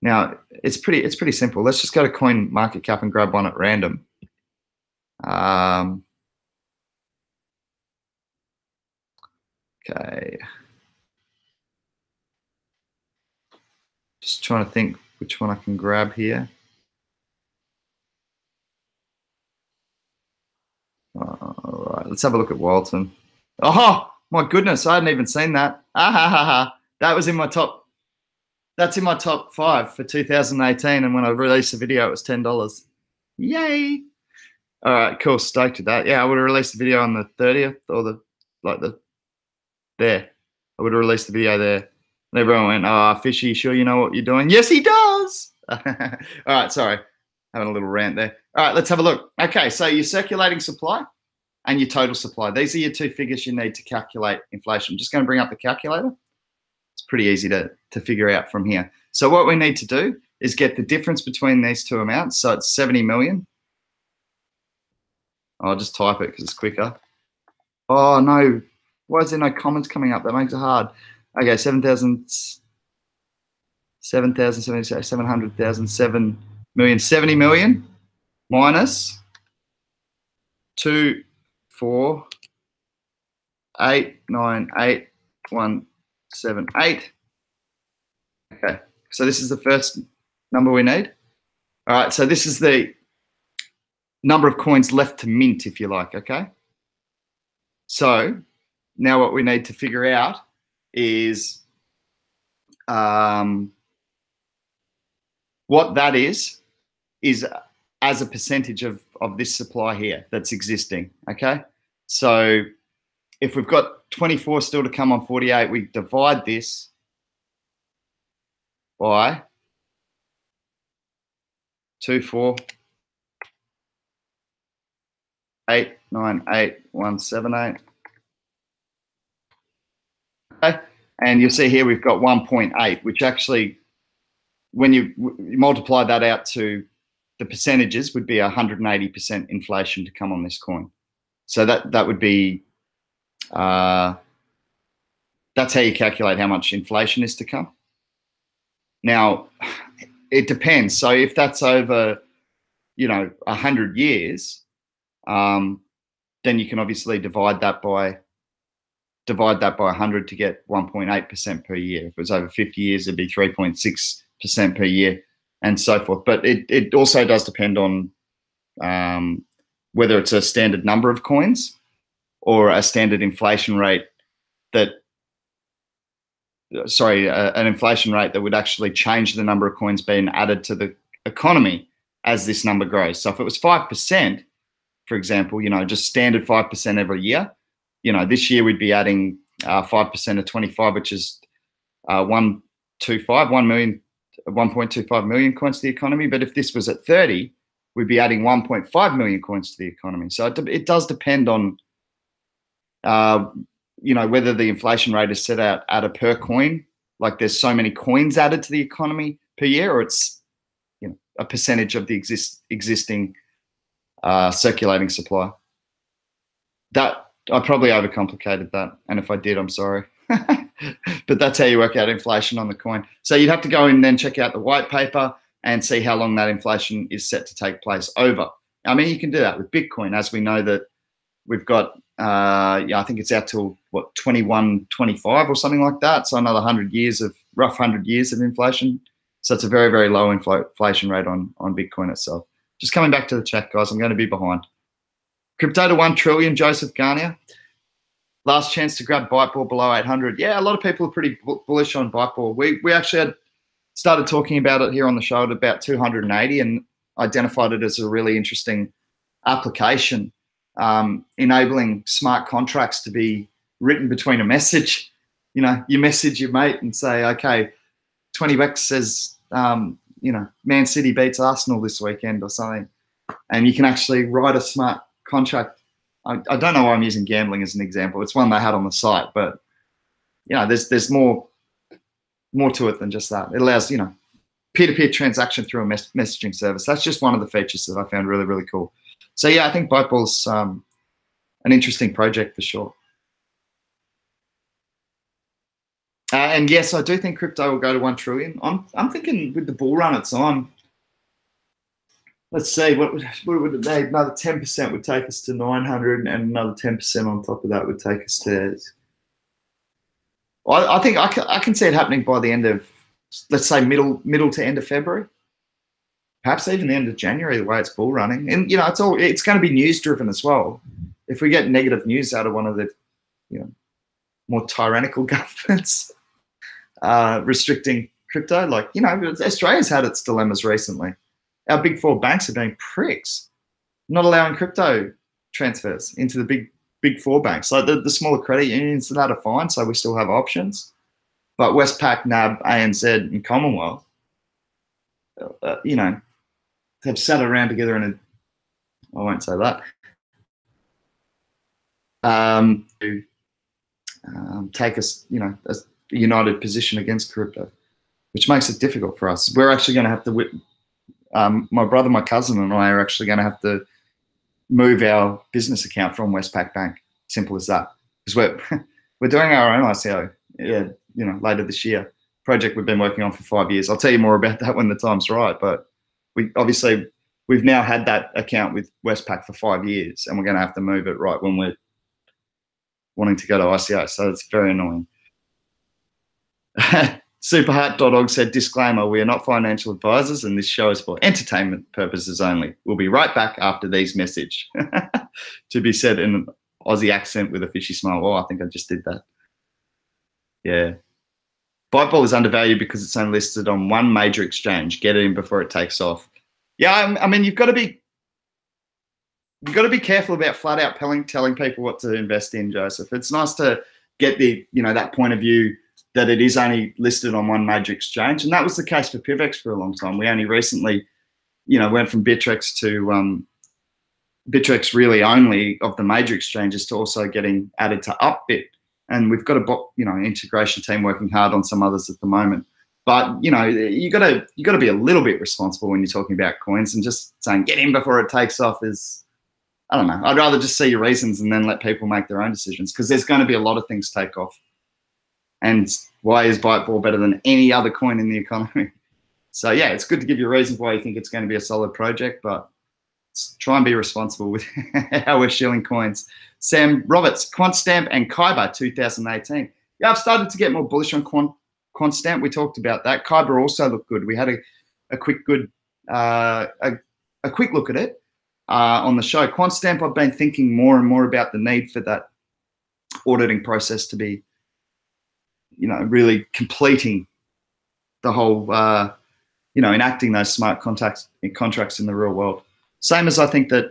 Now, it's pretty simple. Let's just go to coin market cap and grab one at random. Okay. Just trying to think which one I can grab here. All right, let's have a look at Walton. Oh, my goodness, I hadn't even seen that. That was in my top. That's in my top 5 for 2018, and when I released the video, it was $10. Yay! All right, cool. Stoked with that. Yeah, I would have released the video on the 30th or there. I would have released the video there. And everyone went, oh, Fishy, sure you know what you're doing? Yes, he does. All right, sorry. Having a little rant there. All right, let's have a look. Okay, so your circulating supply and your total supply. These are your 2 figures you need to calculate inflation. I'm just going to bring up the calculator. It's pretty easy to figure out from here. So what we need to do is get the difference between these 2 amounts. So it's 70 million. I'll just type it because it's quicker. Oh, no. Why is there no comments coming up? That makes it hard. Okay, 700,000, 7 million, 70 million minus 2, 4, 8, 9, 8, 1, 7, 8. Okay, so this is the first number we need. All right, so this is the number of coins left to mint, if you like, okay? So now what we need to figure out is what that is as a percentage of this supply here that's existing, okay? So if we've got 24 still to come on 48, we divide this by 2, 4, 8, 9, 8, 1, 7, 8. Okay, and you'll see here we've got 1.8, which actually, when you multiply that out to the percentages, would be 180% inflation to come on this coin. So that would be, that's how you calculate how much inflation is to come. Now, it depends. So if that's over, 100 years, then you can obviously divide that by 100 to get 1.8% per year. If it was over 50 years, it'd be 3.6% per year, and so forth. But it also does depend on whether it's a standard number of coins or a standard inflation rate an inflation rate that would actually change the number of coins being added to the economy as this number grows. So if it was 5%, for example, just standard 5% every year, this year we'd be adding 5% of 25, which is 1 1.25 million coins to the economy. But if this was at 30, we'd be adding 1.5 million coins to the economy. So it does depend on, whether the inflation rate is set out at a per coin, like there's so many coins added to the economy per year, or it's a percentage of the existing circulating supply. That I probably overcomplicated that, and if I did, I'm sorry. But that's how you work out inflation on the coin. So you'd have to go and then check out the white paper and see how long that inflation is set to take place over. I mean, you can do that with Bitcoin, as we know that we've got, I think it's out till, 2125 or something like that. So another 100 years of, rough 100 years of inflation. So it's a very, very low inflation rate on Bitcoin itself. Just coming back to the chat, guys, I'm going to be behind. Crypto to 1 trillion, Joseph Garnier. Last chance to grab Byteball below 800. Yeah, a lot of people are pretty bullish on Byteball. We actually started talking about it here on the show at about 280 and identified it as a really interesting application, enabling smart contracts to be written between a message. You message your mate and say, okay, PIVX says, Man City beats Arsenal this weekend or something. And you can actually write a smart contract. I don't know why I'm using gambling as an example. It's one they had on the site, but there's more to it than just that. It allows peer-to-peer transaction through a messaging service. That's just one of the features that I found really, really cool. So yeah, I think Byteball's an interesting project for sure. And yes, I do think crypto will go to 1 trillion. I'm thinking with the bull run it's on. Let's see, what would it be? Another 10% would take us to 900, and another 10% on top of that would take us to. I think I can see it happening by the end of, let's say, middle to end of February, perhaps even the end of January. The way it's bull running, and it's going to be news driven as well. If we get negative news out of one of the more tyrannical governments restricting crypto, like Australia's had its dilemmas recently. Our big four banks are being pricks, not allowing crypto transfers into the big four banks. Like the smaller credit unions that are fine, so we still have options. But Westpac, NAB, ANZ, and Commonwealth, have sat around together in I won't say that, to take us, a united position against crypto, which makes it difficult for us. We're actually going to have to. My brother, my cousin, and I are actually going to have to move our business account from Westpac Bank. Simple as that. Because we're doing our own ICO, later this year. Project we've been working on for 5 years. I'll tell you more about that when the time's right. But we've now had that account with Westpac for 5 years, and we're going to have to move it right when we're wanting to go to ICO. So it's very annoying. Superheart.org said, disclaimer, we are not financial advisors and this show is for entertainment purposes only. We'll be right back after these message. To be said in an Aussie accent with a fishy smile. Oh, I think I just did that. Yeah. Byteball is undervalued because it's only listed on one major exchange. Get it in before it takes off. Yeah, I mean, you've got to be careful about flat out telling people what to invest in, Joseph. It's nice to get the, that point of view that it is only listed on one major exchange. And that was the case for PIVX for a long time. We only recently, went from Bittrex to Bittrex really only of the major exchanges to also getting added to Upbit. And we've got an integration team working hard on some others at the moment. But, you got to be a little bit responsible when you're talking about coins, and just saying get in before it takes off is, I don't know. I'd rather just see your reasons and then let people make their own decisions, because there's going to be a lot of things take off. And why is Byteball better than any other coin in the economy? So yeah, it's good to give you reasons why you think it's going to be a solid project, but try and be responsible with how we're shilling coins. Sam Roberts, QuantStamp and Kyber 2018. Yeah, I've started to get more bullish on QuantStamp. We talked about that. Kyber also looked good. We had a quick look at it on the show. QuantStamp, I've been thinking more and more about the need for that auditing process to be, really completing the whole, enacting those smart contracts in the real world. Same as I think that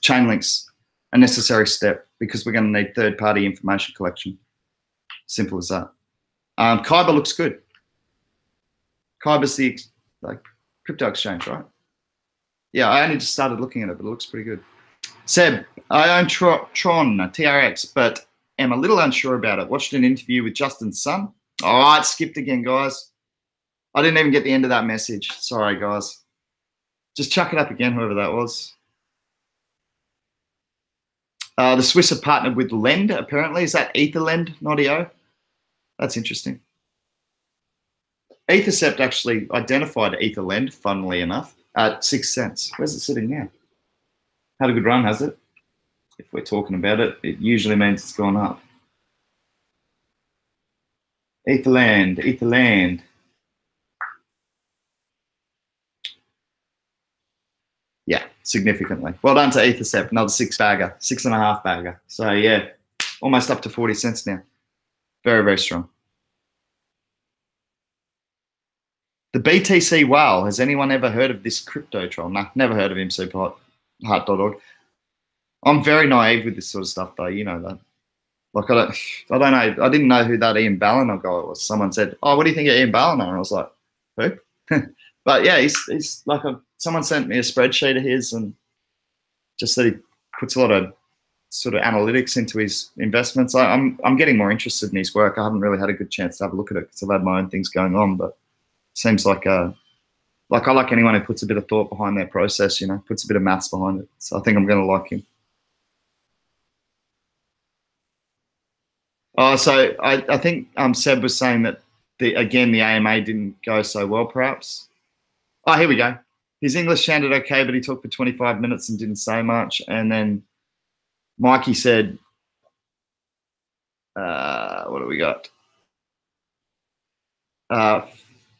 Chainlink's a necessary step, because we're going to need third-party information collection. Simple as that. Kyber looks good. Kyber's the like crypto exchange, right? Yeah, I only just started looking at it, but it looks pretty good. Seb, I own Tron, TRX, but am a little unsure about it. Watched an interview with Justin's son. Oh, it skipped again, guys. I didn't even get the end of that message. Sorry, guys. Just chuck it up again, whoever that was. The Swiss are partnered with Lend, apparently. Is that Etherlend, not EO? That's interesting. Ethercept actually identified Etherlend, funnily enough, at 6 cents. Where's it sitting now? Had a good run, has it? If we're talking about it, it usually means it's gone up. Etherland. Yeah, significantly. Well done to Ethercept, another 6-bagger, 6.5-bagger. So yeah, almost up to 40 cents now. Very, very strong. The BTC whale, has anyone ever heard of this crypto troll? Nah, never heard of him, superheart.org. I'm very naive with this sort of stuff though, you know that. Like I don't know, I didn't know who that Ian Balliner guy was. Someone said, oh, what do you think of Ian Balliner? And I was like, who? But yeah, he's like someone sent me a spreadsheet of his and just that he puts a lot of sort of analytics into his investments. I'm getting more interested in his work. I haven't really had a good chance to have a look at it because I've had my own things going on, but seems like I like anyone who puts a bit of thought behind their process, you know, puts a bit of maths behind it. So I think I'm going to like him. Oh, so I think Seb was saying that the AMA didn't go so well, perhaps. Oh, here we go. His English sounded okay, but he talked for 25 minutes and didn't say much. And then Mikey said, what do we got?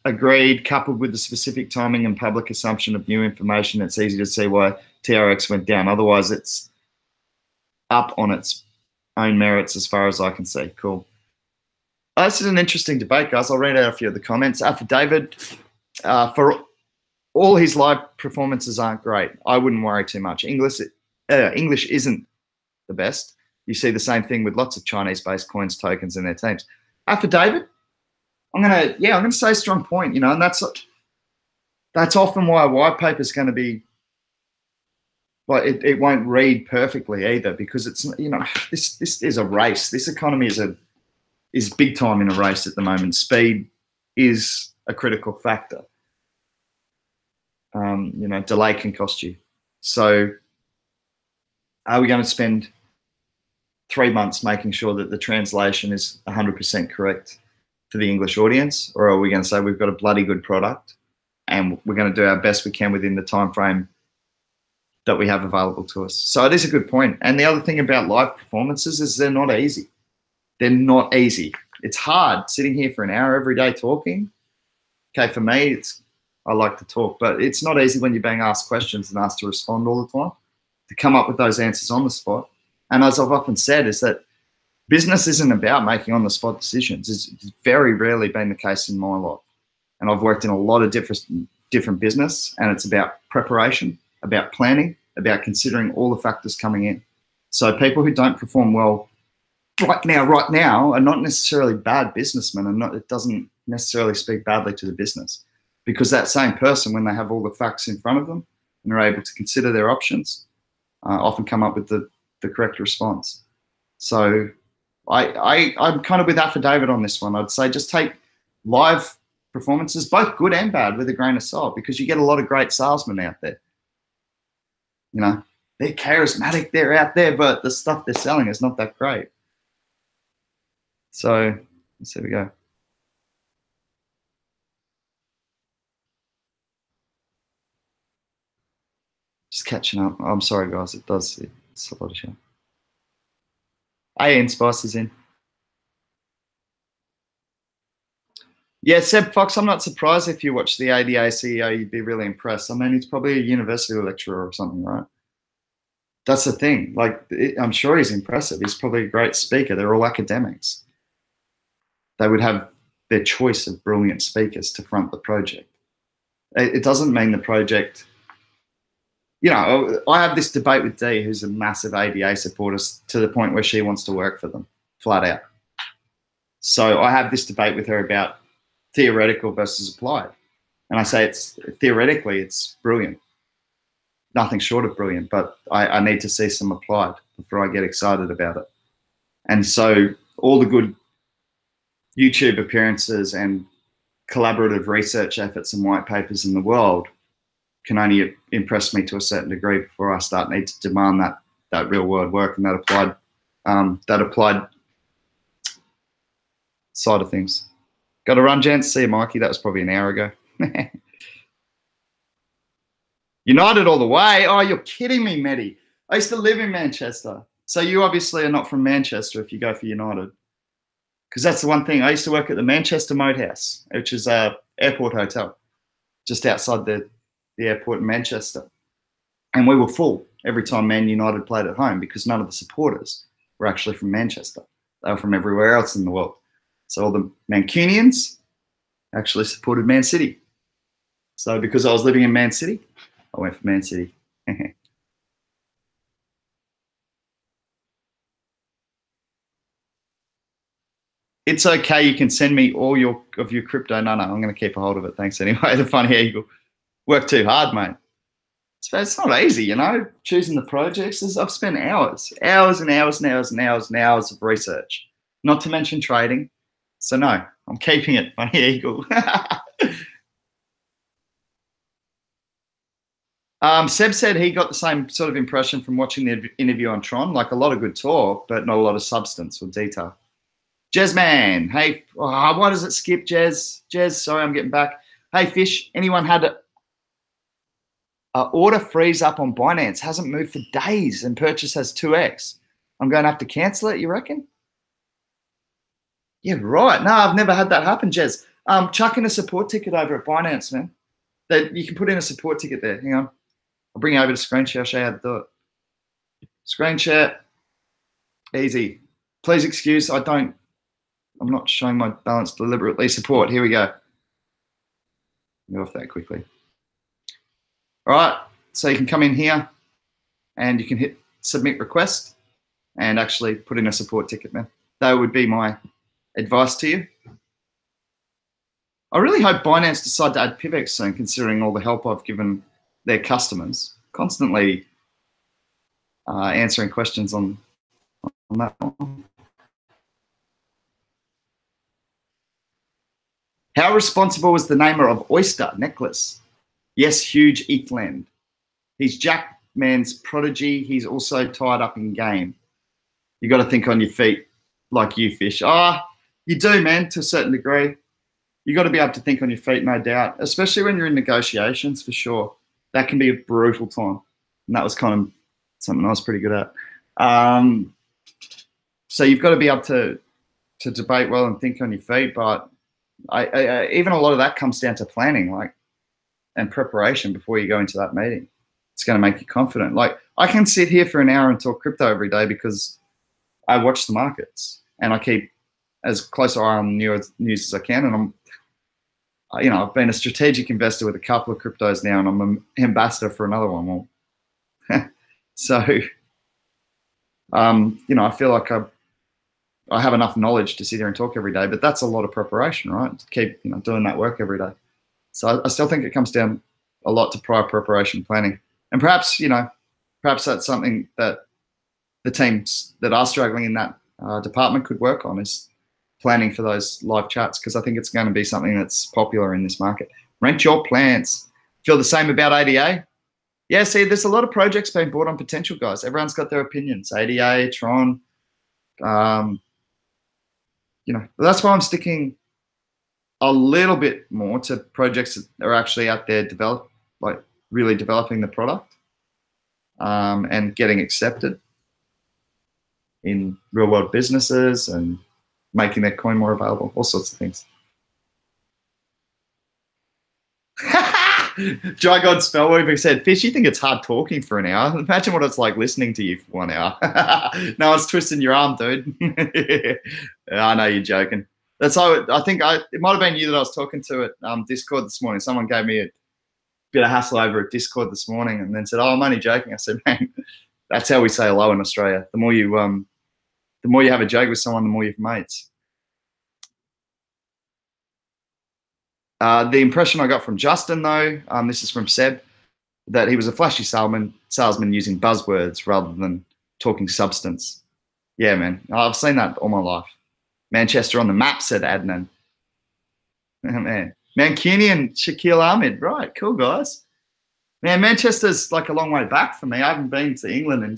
Agreed, coupled with the specific timing and public assumption of new information, it's easy to see why TRX went down. Otherwise, it's up on its own merits as far as I can see. Cool. This is an interesting debate, guys. I'll read out a few of the comments. For David, for all his live performances aren't great. I wouldn't worry too much. English isn't the best. You see the same thing with lots of Chinese-based coins, tokens, and their teams. For David, I'm gonna say strong point, you know, and that's often why a white paper is going to be, well, it won't read perfectly either, because it's, you know, this is a race. This economy is big time in a race at the moment. Speed is a critical factor. You know, delay can cost you. So are we going to spend 3 months making sure that the translation is 100% correct for the English audience, or are we going to say we've got a bloody good product and we're going to do our best we can within the time frame that we have available to us? So it is a good point. And the other thing about live performances is they're not easy. They're not easy. It's hard sitting here for an hour every day talking. Okay, for me, I like to talk, but it's not easy when you're being asked questions and asked to respond all the time, to come up with those answers on the spot. And as I've often said, is that business isn't about making on-the-spot decisions. It's very rarely been the case in my life. And I've worked in a lot of different business, and it's about preparation, about planning, about considering all the factors coming in. So people who don't perform well right now are not necessarily bad businessmen, and it doesn't necessarily speak badly to the business, because that same person, when they have all the facts in front of them and are able to consider their options, often come up with the correct response. So I'm kind of with Affidavit on this one. I'd say just take live performances, both good and bad, with a grain of salt, because you get a lot of great salesmen out there. You know, they're charismatic, they're out there, but the stuff they're selling is not that great. So let's see, we go. Just catching up. I'm sorry, guys. It's a lot of shit. Ian Spice is in. Yeah, Seb Fox, I'm not surprised if you watch the ADA CEO, you'd be really impressed. I mean, he's probably a university lecturer or something, right? That's the thing. Like, I'm sure he's impressive. He's probably a great speaker. They're all academics. They would have their choice of brilliant speakers to front the project. It doesn't mean the project, you know, I have this debate with Dee, who's a massive ADA supporter, to the point where she wants to work for them, flat out. So I have this debate with her about theoretical versus applied. And I say it's theoretically, it's brilliant. Nothing short of brilliant, but I need to see some applied before I get excited about it. And so all the good YouTube appearances and collaborative research efforts and white papers in the world can only impress me to a certain degree before I need to demand that real world work and that applied side of things. Got to run, gents. See you, Mikey. That was probably an hour ago. United all the way. Oh, you're kidding me, Mehdi. I used to live in Manchester. So you obviously are not from Manchester if you go for United. Because that's the one thing. I used to work at the Manchester Moat House, which is a airport hotel just outside the airport in Manchester. And we were full every time Man United played at home because none of the supporters were actually from Manchester. They were from everywhere else in the world. So all the Mancunians actually supported Man City. So because I was living in Man City, I went for Man City. It's okay. You can send me all of your crypto. No, I'm going to keep a hold of it. Thanks anyway. The funny eagle. Work too hard, mate. It's not easy, you know, choosing the projects. I've spent hours and hours of research, not to mention trading. So no, I'm keeping it, funny eagle. Seb said he got the same sort of impression from watching the interview on Tron, like a lot of good talk, but not a lot of substance or detail. Jez man, hey, why does it skip, Jez? Jez, sorry, I'm getting back. Hey, Fish, anyone had order freeze up on Binance? Hasn't moved for days and purchase has 2x. I'm going to have to cancel it, you reckon? Yeah, right. No, I've never had that happen, Jez. Chuck in a support ticket over at Binance, man. You can put in a support ticket there. Hang on. I'll bring you over to screen share. I'll show you how to do it. Screen share. Easy. Please excuse, I'm not showing my balance deliberately. Support. Here we go. Get off that quickly. All right. So you can come in here and you can hit submit request and actually put in a support ticket, man. That would be my advice to you. I really hope Binance decide to add PIVX soon, considering all the help I've given their customers, constantly answering questions on that one. How responsible was the namer of Oyster Necklace? Yes, huge ETH land. He's Jackman's prodigy. He's also tied up in game. You got to think on your feet like you, Fish. You do, man, to a certain degree. You got to be able to think on your feet, no doubt, especially when you're in negotiations, for sure. That can be a brutal time. And that was kind of something I was pretty good at. So you've got to be able to debate well and think on your feet. But even a lot of that comes down to planning, and preparation before you go into that meeting. It's going to make you confident. Like, I can sit here for an hour and talk crypto every day because I watch the markets and I keep as close an eye on the news as I can. And I've been a strategic investor with a couple of cryptos now, and I'm an ambassador for another one. Well, so, I feel like I have enough knowledge to sit here and talk every day, but that's a lot of preparation, right? To keep, doing that work every day. So I still think it comes down a lot to prior preparation planning. And perhaps that's something that the teams that are struggling in that department could work on, is planning for those live chats, because I think it's going to be something that's popular in this market. Rent your plants. Feel the same about ADA? Yeah, see, there's a lot of projects being bought on potential, guys. Everyone's got their opinions. ADA, Tron. That's why I'm sticking a little bit more to projects that are actually out there really developing the product and getting accepted in real world businesses and making their coin more available, all sorts of things. Dry God Spellweaver said, Fish, you think it's hard talking for an hour? Imagine what it's like listening to you for 1 hour. No one's twisting your arm, dude. I know you're joking. That's how I think it might have been you that I was talking to at Discord this morning. Someone gave me a bit of hassle over at Discord this morning and then said, "Oh, I'm only joking." I said, "Man, that's how we say hello in Australia. The more you have a joke with someone, the more you've mates." The impression I got from Justin, though, this is from Seb, that he was a flashy salesman using buzzwords rather than talking substance. Yeah, man. I've seen that all my life. Manchester on the map, said Adnan. Man. Mancunian Shaquille Ahmed. Right, cool, guys. Man, Manchester's like a long way back for me. I haven't been to England and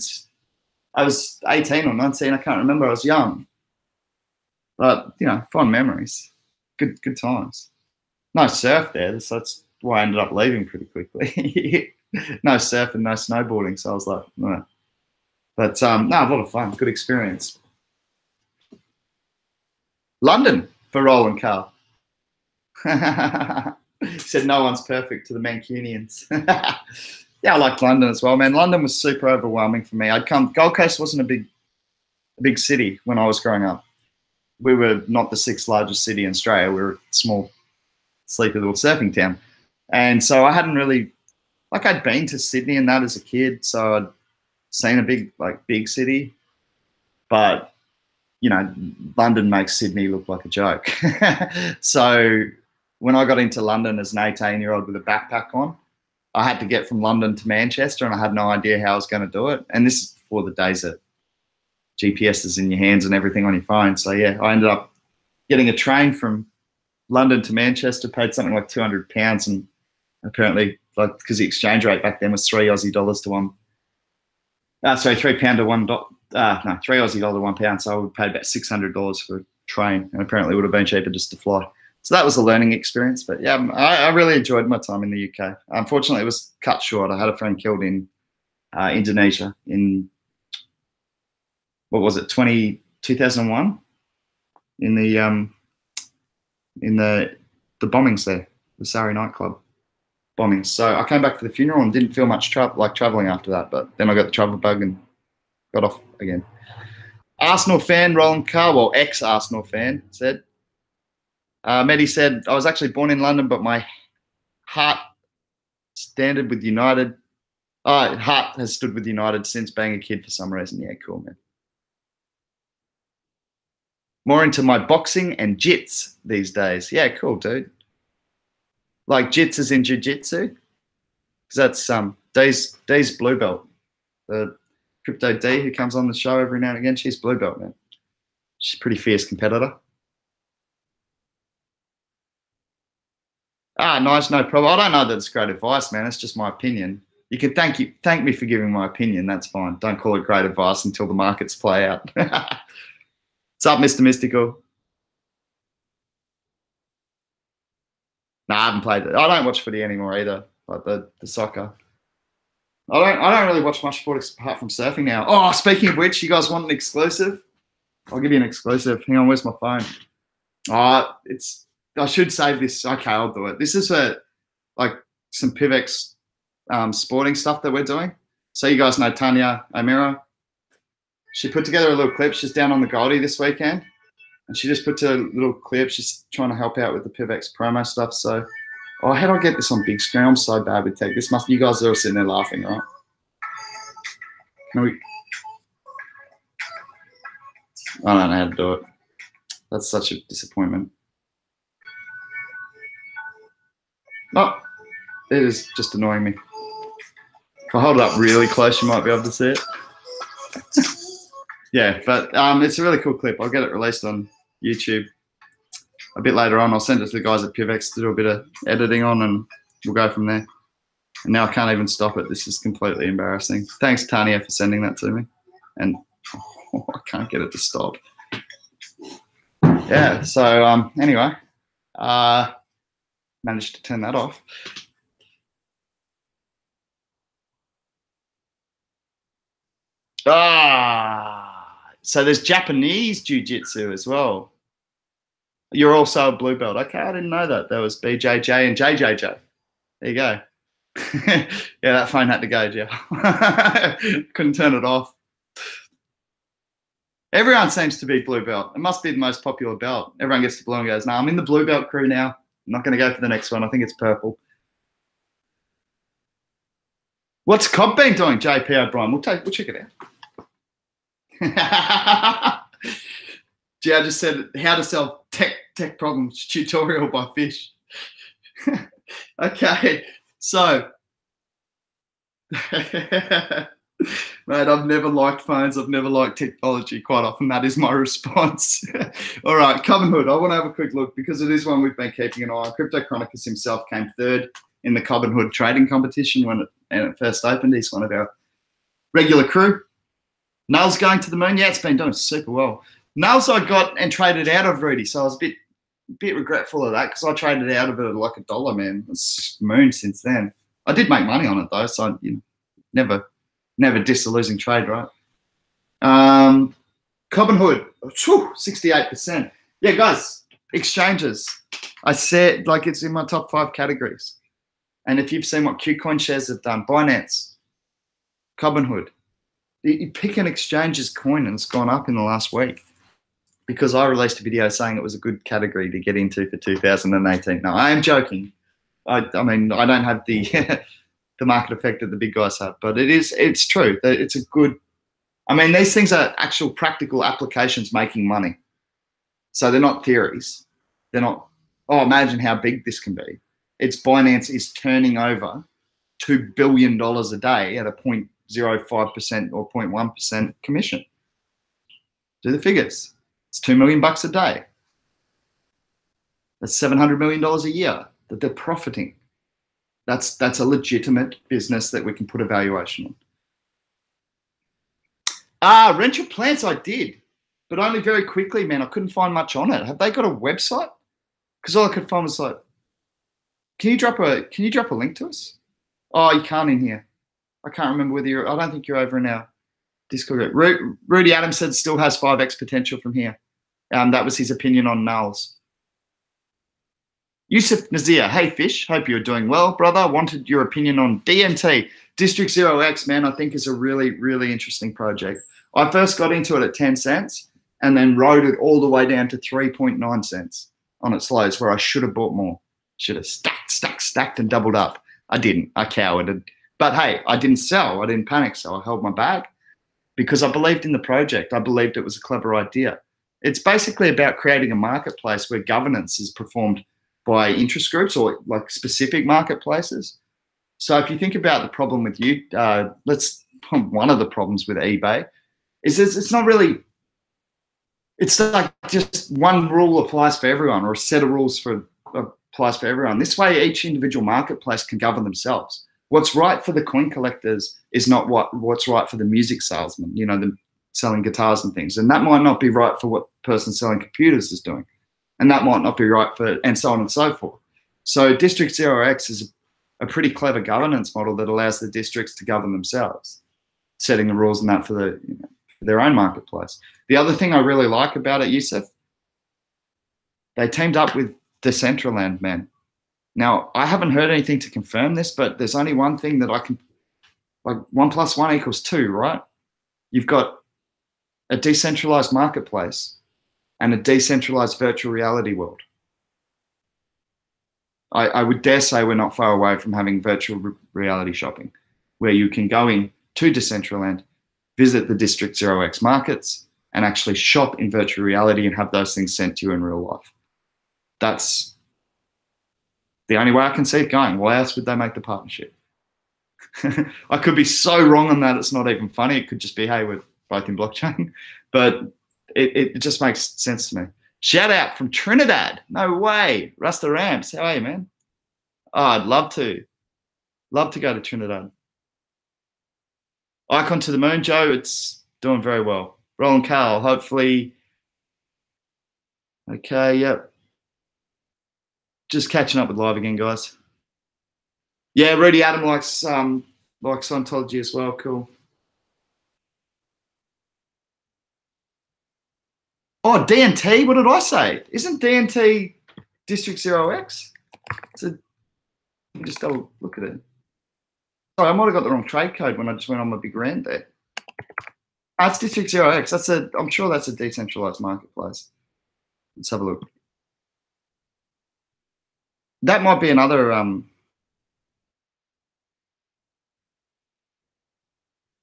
I was 18 or 19. I can't remember. I was young. But, you know, fond memories. Good times. No surf there, so that's why I ended up leaving pretty quickly. No surf and no snowboarding, so I was like, no. But, no, a lot of fun. Good experience. London for Roland Carl. He said no one's perfect to the Mancunians. Yeah, I liked London as well, man. London was super overwhelming for me. Gold Coast wasn't a big city when I was growing up. We were not the 6th largest city in Australia. We were a small, sleepy little surfing town. And so I hadn't really, like I'd been to Sydney and that as a kid, so I'd seen a big city. But, you know, London makes Sydney look like a joke. So when I got into London as an 18-year-old with a backpack on, I had to get from London to Manchester and I had no idea how I was going to do it. And this is before the days that GPS is in your hands and everything on your phone. So yeah, I ended up getting a train from London to Manchester, paid something like £200, and apparently, like, because the exchange rate back then was £3 Aussie to one. Sorry, £3 to $1. No, £3 Aussie to £1. So I would pay about $600 for a train, and apparently it would have been cheaper just to fly. So that was a learning experience. But yeah, I really enjoyed my time in the UK. Unfortunately, it was cut short. I had a friend killed in Indonesia in, what was it, 2001, in the bombings there, the Surrey nightclub bombings. So I came back for the funeral and didn't feel much like traveling after that. But then I got the travel bug and got off again. Arsenal fan, Roland Carr, well, ex-Arsenal fan, said. Mehdi said, I was actually born in London, but my heart standard with United. Heart has stood with United since being a kid for some reason. Yeah, cool, man. More into my boxing and jits these days. Yeah, cool, dude. Like jits is in jiu-jitsu? Because that's D's blue belt. The Crypto D who comes on the show every now and again, she's blue belt, man. She's a pretty fierce competitor. Nice, no problem. I don't know that it's great advice, man. It's just my opinion. You can thank me for giving my opinion. That's fine. Don't call it great advice until the markets play out. What's up, Mr. Mystical? No, I haven't played it. I don't watch footy anymore either, like the soccer. I don't really watch much sport apart from surfing now. Oh, speaking of which, you guys want an exclusive? I'll give you an exclusive. Hang on, where's my phone? I should save this. Okay, I'll do it. This is for like some PIVX sporting stuff that we're doing. So you guys know Tanya O'Meara. She put together a little clip. She's down on the Goldie this weekend. And she just put a little clip. She's trying to help out with the PIVX promo stuff. So, how do I get this on big screen? I'm so bad with tech. You guys are all sitting there laughing, right? I don't know how to do it. That's such a disappointment. Oh, it is just annoying me. If I hold it up really close, you might be able to see it. Yeah, but it's a really cool clip. I'll get it released on YouTube a bit later on. I'll send it to the guys at PIVX to do a bit of editing on, and we'll go from there. And now I can't even stop it. This is completely embarrassing. Thanks, Tanya, for sending that to me. And I can't get it to stop. Yeah, so anyway, managed to turn that off. So there's Japanese jiu-jitsu as well. You're also a blue belt. Okay, I didn't know that. There was BJJ and JJJ. There you go. Yeah, that phone had to go, Jeff. Couldn't turn it off. Everyone seems to be blue belt. It must be the most popular belt. Everyone gets the blue and goes, no, I'm in the blue belt crew now. I'm not going to go for the next one. I think it's purple. What's Cobb been doing, JP O'Brien? We'll check it out. Gee, I just said how to solve tech problems tutorial by Fish. Okay, so mate, I've never liked phones. I've never liked technology. Quite often, that is my response. All right, Cobbenhood. I want to have a quick look because it is one we've been keeping an eye on. Crypto Chronicus himself came third in the Cobbenhood trading competition when it first opened. He's one of our regular crew. Nails going to the moon. Yeah, it's been doing super well. Nails I got and traded out of, Rudy, so I was a bit regretful of that because I traded out of it at like $1, man. It's mooned since then. I did make money on it though, so never diss a losing trade, right? Cobbenhood, 68%. Yeah, guys, exchanges. I said like it's in my top 5 categories. And if you've seen what KuCoin shares have done, Binance, Cobbenhood, you pick an exchange's coin and it's gone up in the last week because I released a video saying it was a good category to get into for 2018. No, I am joking. I mean, I don't have the the market effect that the big guys have, but it's true. It's a good, I mean, these things are actual practical applications making money. So they're not theories. They're not, oh, imagine how big this can be. It's Binance is turning over $2 billion a day at a 0.05% or 0.1% commission. Do the figures. It's $2 million a day. That's $700 million a year that they're profiting. That's a legitimate business that we can put a valuation on. Rent Your Plants I did, but only very quickly, man. I couldn't find much on it. Have they got a website? Because all I could find was like, can you drop a link to us? Oh, you can't in here. I can't remember whether I don't think you're over in our Discord group. Rudy Adams said still has 5x potential from here. That was his opinion on nulls. Yusuf Nazir, hey Fish, hope you're doing well, brother. Wanted your opinion on DNT. District 0x, man, I think is a really, really interesting project. I first got into it at 10 cents and then rode it all the way down to 3.9 cents on its lows where I should have bought more. Should have stacked and doubled up. I didn't. I cowered. But hey, I didn't sell. I didn't panic, so I held my bag because I believed in the project. I believed it was a clever idea. It's basically about creating a marketplace where governance is performed by interest groups or like specific marketplaces. So if you think about the problem with one of the problems with eBay is it's not really, it's like just one rule applies for everyone or a set of rules applies for everyone. This way, each individual marketplace can govern themselves. What's right for the coin collectors is not what's right for the music salesman, you know, the selling guitars and things. And that might not be right for what person selling computers is doing. And that might not be right for, and so on and so forth. So District 0x is a pretty clever governance model that allows the districts to govern themselves, setting the rules and that for their own marketplace. The other thing I really like about it, Yusuf, they teamed up with Decentraland, man. Now, I haven't heard anything to confirm this, but there's only one thing that I can, like 1 + 1 = 2, right? You've got a decentralized marketplace and a decentralized virtual reality world. I would dare say we're not far away from having virtual reality shopping, where you can go in to Decentraland, visit the District 0x markets, and actually shop in virtual reality and have those things sent to you in real life. That's the only way I can see it going. Why else would they make the partnership? I could be so wrong on that. It's not even funny. It could just be, hey, we're both in blockchain. But it just makes sense to me. Shout out from Trinidad. No way. Rasta Ramps. How are you, man? Oh, I'd love to. Love to go to Trinidad. Icon to the moon, Joe. It's doing very well. Roland Carl, hopefully. Okay, yep. Just catching up with live again, guys. Yeah, Rudy Adam likes Scientology as well. Cool. Oh, DNT, what did I say? Isn't DNT District 0x? Just have a look at it. Sorry, I might have got the wrong trade code when I just went on my big rant there. It's District 0x. I'm sure that's a decentralized marketplace. Let's have a look. That might be another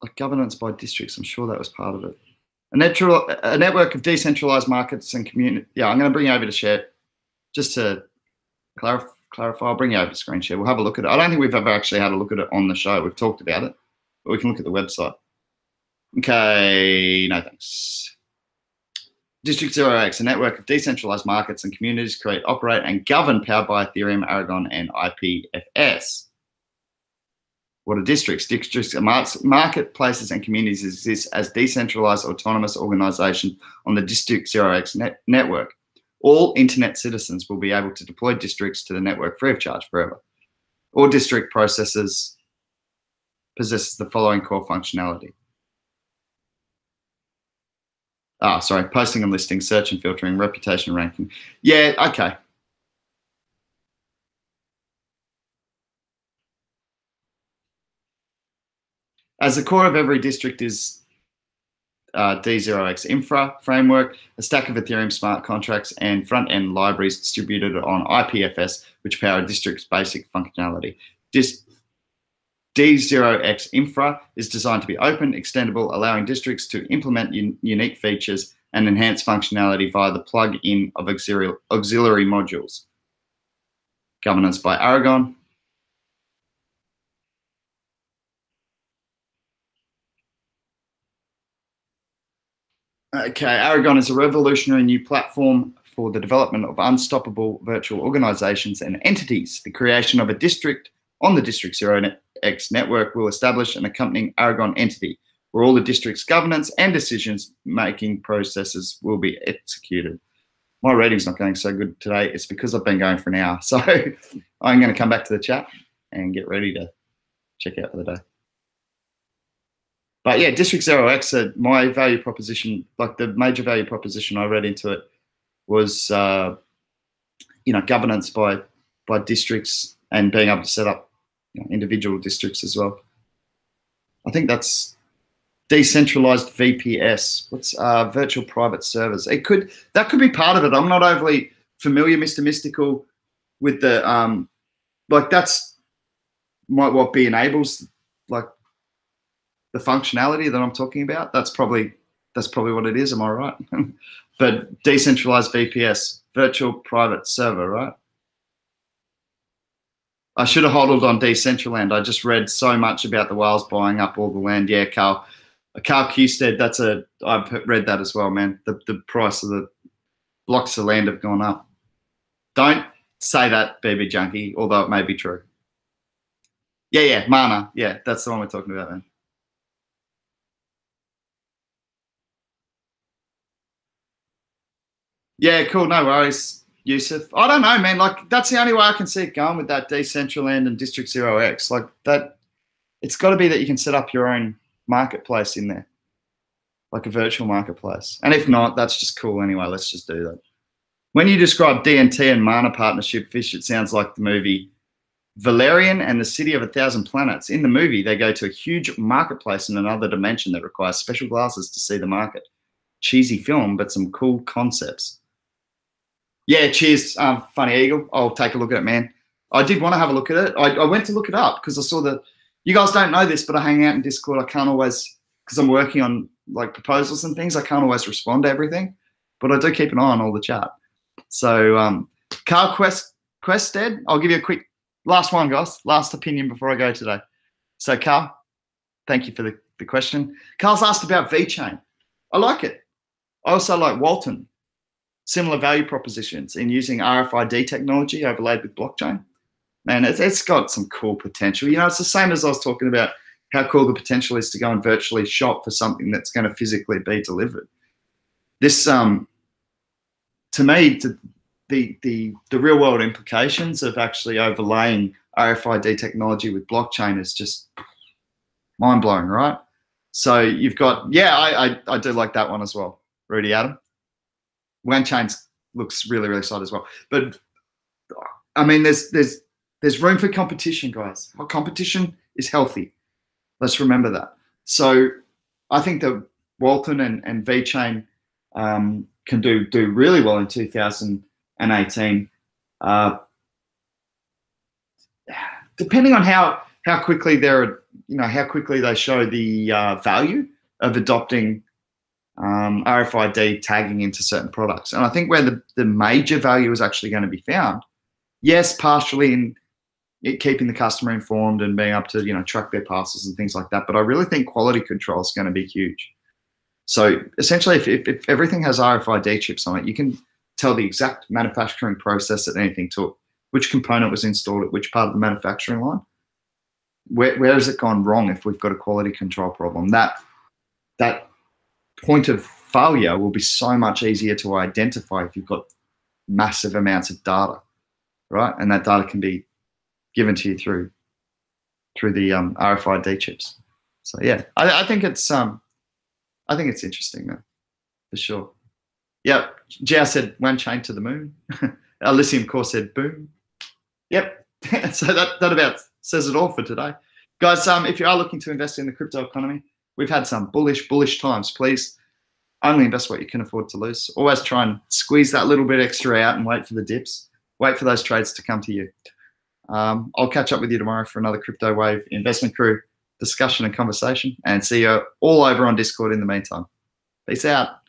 like governance by districts. I'm sure that was part of it. A network of decentralized markets and community. Yeah, I'm going to bring you over to share just to clarify. I'll bring you over to screen share. We'll have a look at it. I don't think we've ever actually had a look at it on the show. We've talked about it, but we can look at the website. Okay, no thanks. District 0x, a network of decentralized markets and communities create, operate, and govern powered by Ethereum, ICON, and PIVX. What are districts? Districts are marketplaces and communities exist as decentralized autonomous organizations on the District 0x network. All internet citizens will be able to deploy districts to the network free of charge forever. All district possesses the following core functionality. Posting and listing, search and filtering, reputation ranking. Yeah, okay. As the core of every district is D0x infra framework, a stack of Ethereum smart contracts, and front-end libraries distributed on IPFS, which power district's basic functionality. D0x infra is designed to be open, extendable, allowing districts to implement unique features and enhance functionality via the plug-in of auxiliary modules. Governance by Aragon. Okay, Aragon is a revolutionary new platform for the development of unstoppable virtual organizations and entities. The creation of a district on the District 0x network will establish an accompanying Aragon entity where all the district's governance and decisions-making processes will be executed. My reading's not going so good today. It's because I've been going for an hour. So I'm going to come back to the chat and get ready to check out for the day. But yeah, District 0x, my value proposition, like the major value proposition I read into it was, governance by districts and being able to set up individual districts as well. I think that's decentralized VPS. What's virtual private servers? That could be part of it. I'm not overly familiar, Mr. Mystical, with the that's what be enables like the functionality that I'm talking about. That's probably what it is. Am I right? But decentralized VPS, virtual private server, right? I should have hodled on Decentraland. I just read so much about the whales buying up all the land. Yeah, Carl Qstead, I've read that as well, man. The price of the blocks of land have gone up. Don't say that, BB Junkie, although it may be true. Yeah, Mana. Yeah, that's the one we're talking about, man. Yeah, cool. No worries, Yusuf. I don't know, man. Like, that's the only way I can see it going with that Decentraland and District 0x. Like, that, it's got to be that you can set up your own marketplace in there, like a virtual marketplace. And if not, that's just cool anyway. Let's just do that. When you describe DNT and Mana partnership, Fish, it sounds like the movie Valerian and the City of a Thousand Planets. In the movie, they go to a huge marketplace in another dimension that requires special glasses to see the market. Cheesy film, but some cool concepts. Yeah, cheers, Funny Eagle. I'll take a look at it, man. I did want to have a look at it. I went to look it up because I saw that you guys don't know this, but I hang out in Discord. I can't always, because I'm working on like proposals and things, I can't always respond to everything, but I do keep an eye on all the chat. So Carl Quested, I'll give you a quick last one, guys. Last opinion before I go today. So Carl, thank you for the question. Carl's asked about VeChain. I like it. I also like Walton. Similar value propositions in using RFID technology overlaid with blockchain. Man, it's got some cool potential. You know, it's the same as I was talking about how cool the potential is to go and virtually shop for something that's going to physically be delivered. This, to me, the real world implications of actually overlaying RFID technology with blockchain is just mind blowing, right? So you've got, yeah, I do like that one as well, Rudy Adam. OneChain looks really, really solid as well. But I mean, there's room for competition, guys. Our competition is healthy. Let's remember that. So I think that Walton and VeChain can do really well in 2018. Depending on how quickly how quickly they show the value of adopting RFID tagging into certain products. And I think where the major value is actually going to be found yes, partially in keeping the customer informed and being able to, you know, track their parcels and things like that. But I really think quality control is going to be huge. So essentially, if everything has RFID chips on it, you can tell the exact manufacturing process that anything took, which component was installed at which part of the manufacturing line. Where has it gone wrong if we've got a quality control problem? That point of failure will be so much easier to identify if you've got massive amounts of data, right? And that data can be given to you through the RFID chips. So yeah, I think it's interesting though, for sure. Yep, Jao said one chain to the moon. Elysium Core said boom. Yep, so that about says it all for today. Guys, if you are looking to invest in the crypto economy, we've had some bullish times. Please only invest what you can afford to lose. Always try and squeeze that little bit extra out and wait for the dips. Wait for those trades to come to you. I'll catch up with you tomorrow for another Crypto Wave Investment Crew discussion and conversation, and see you all over on Discord in the meantime. Peace out.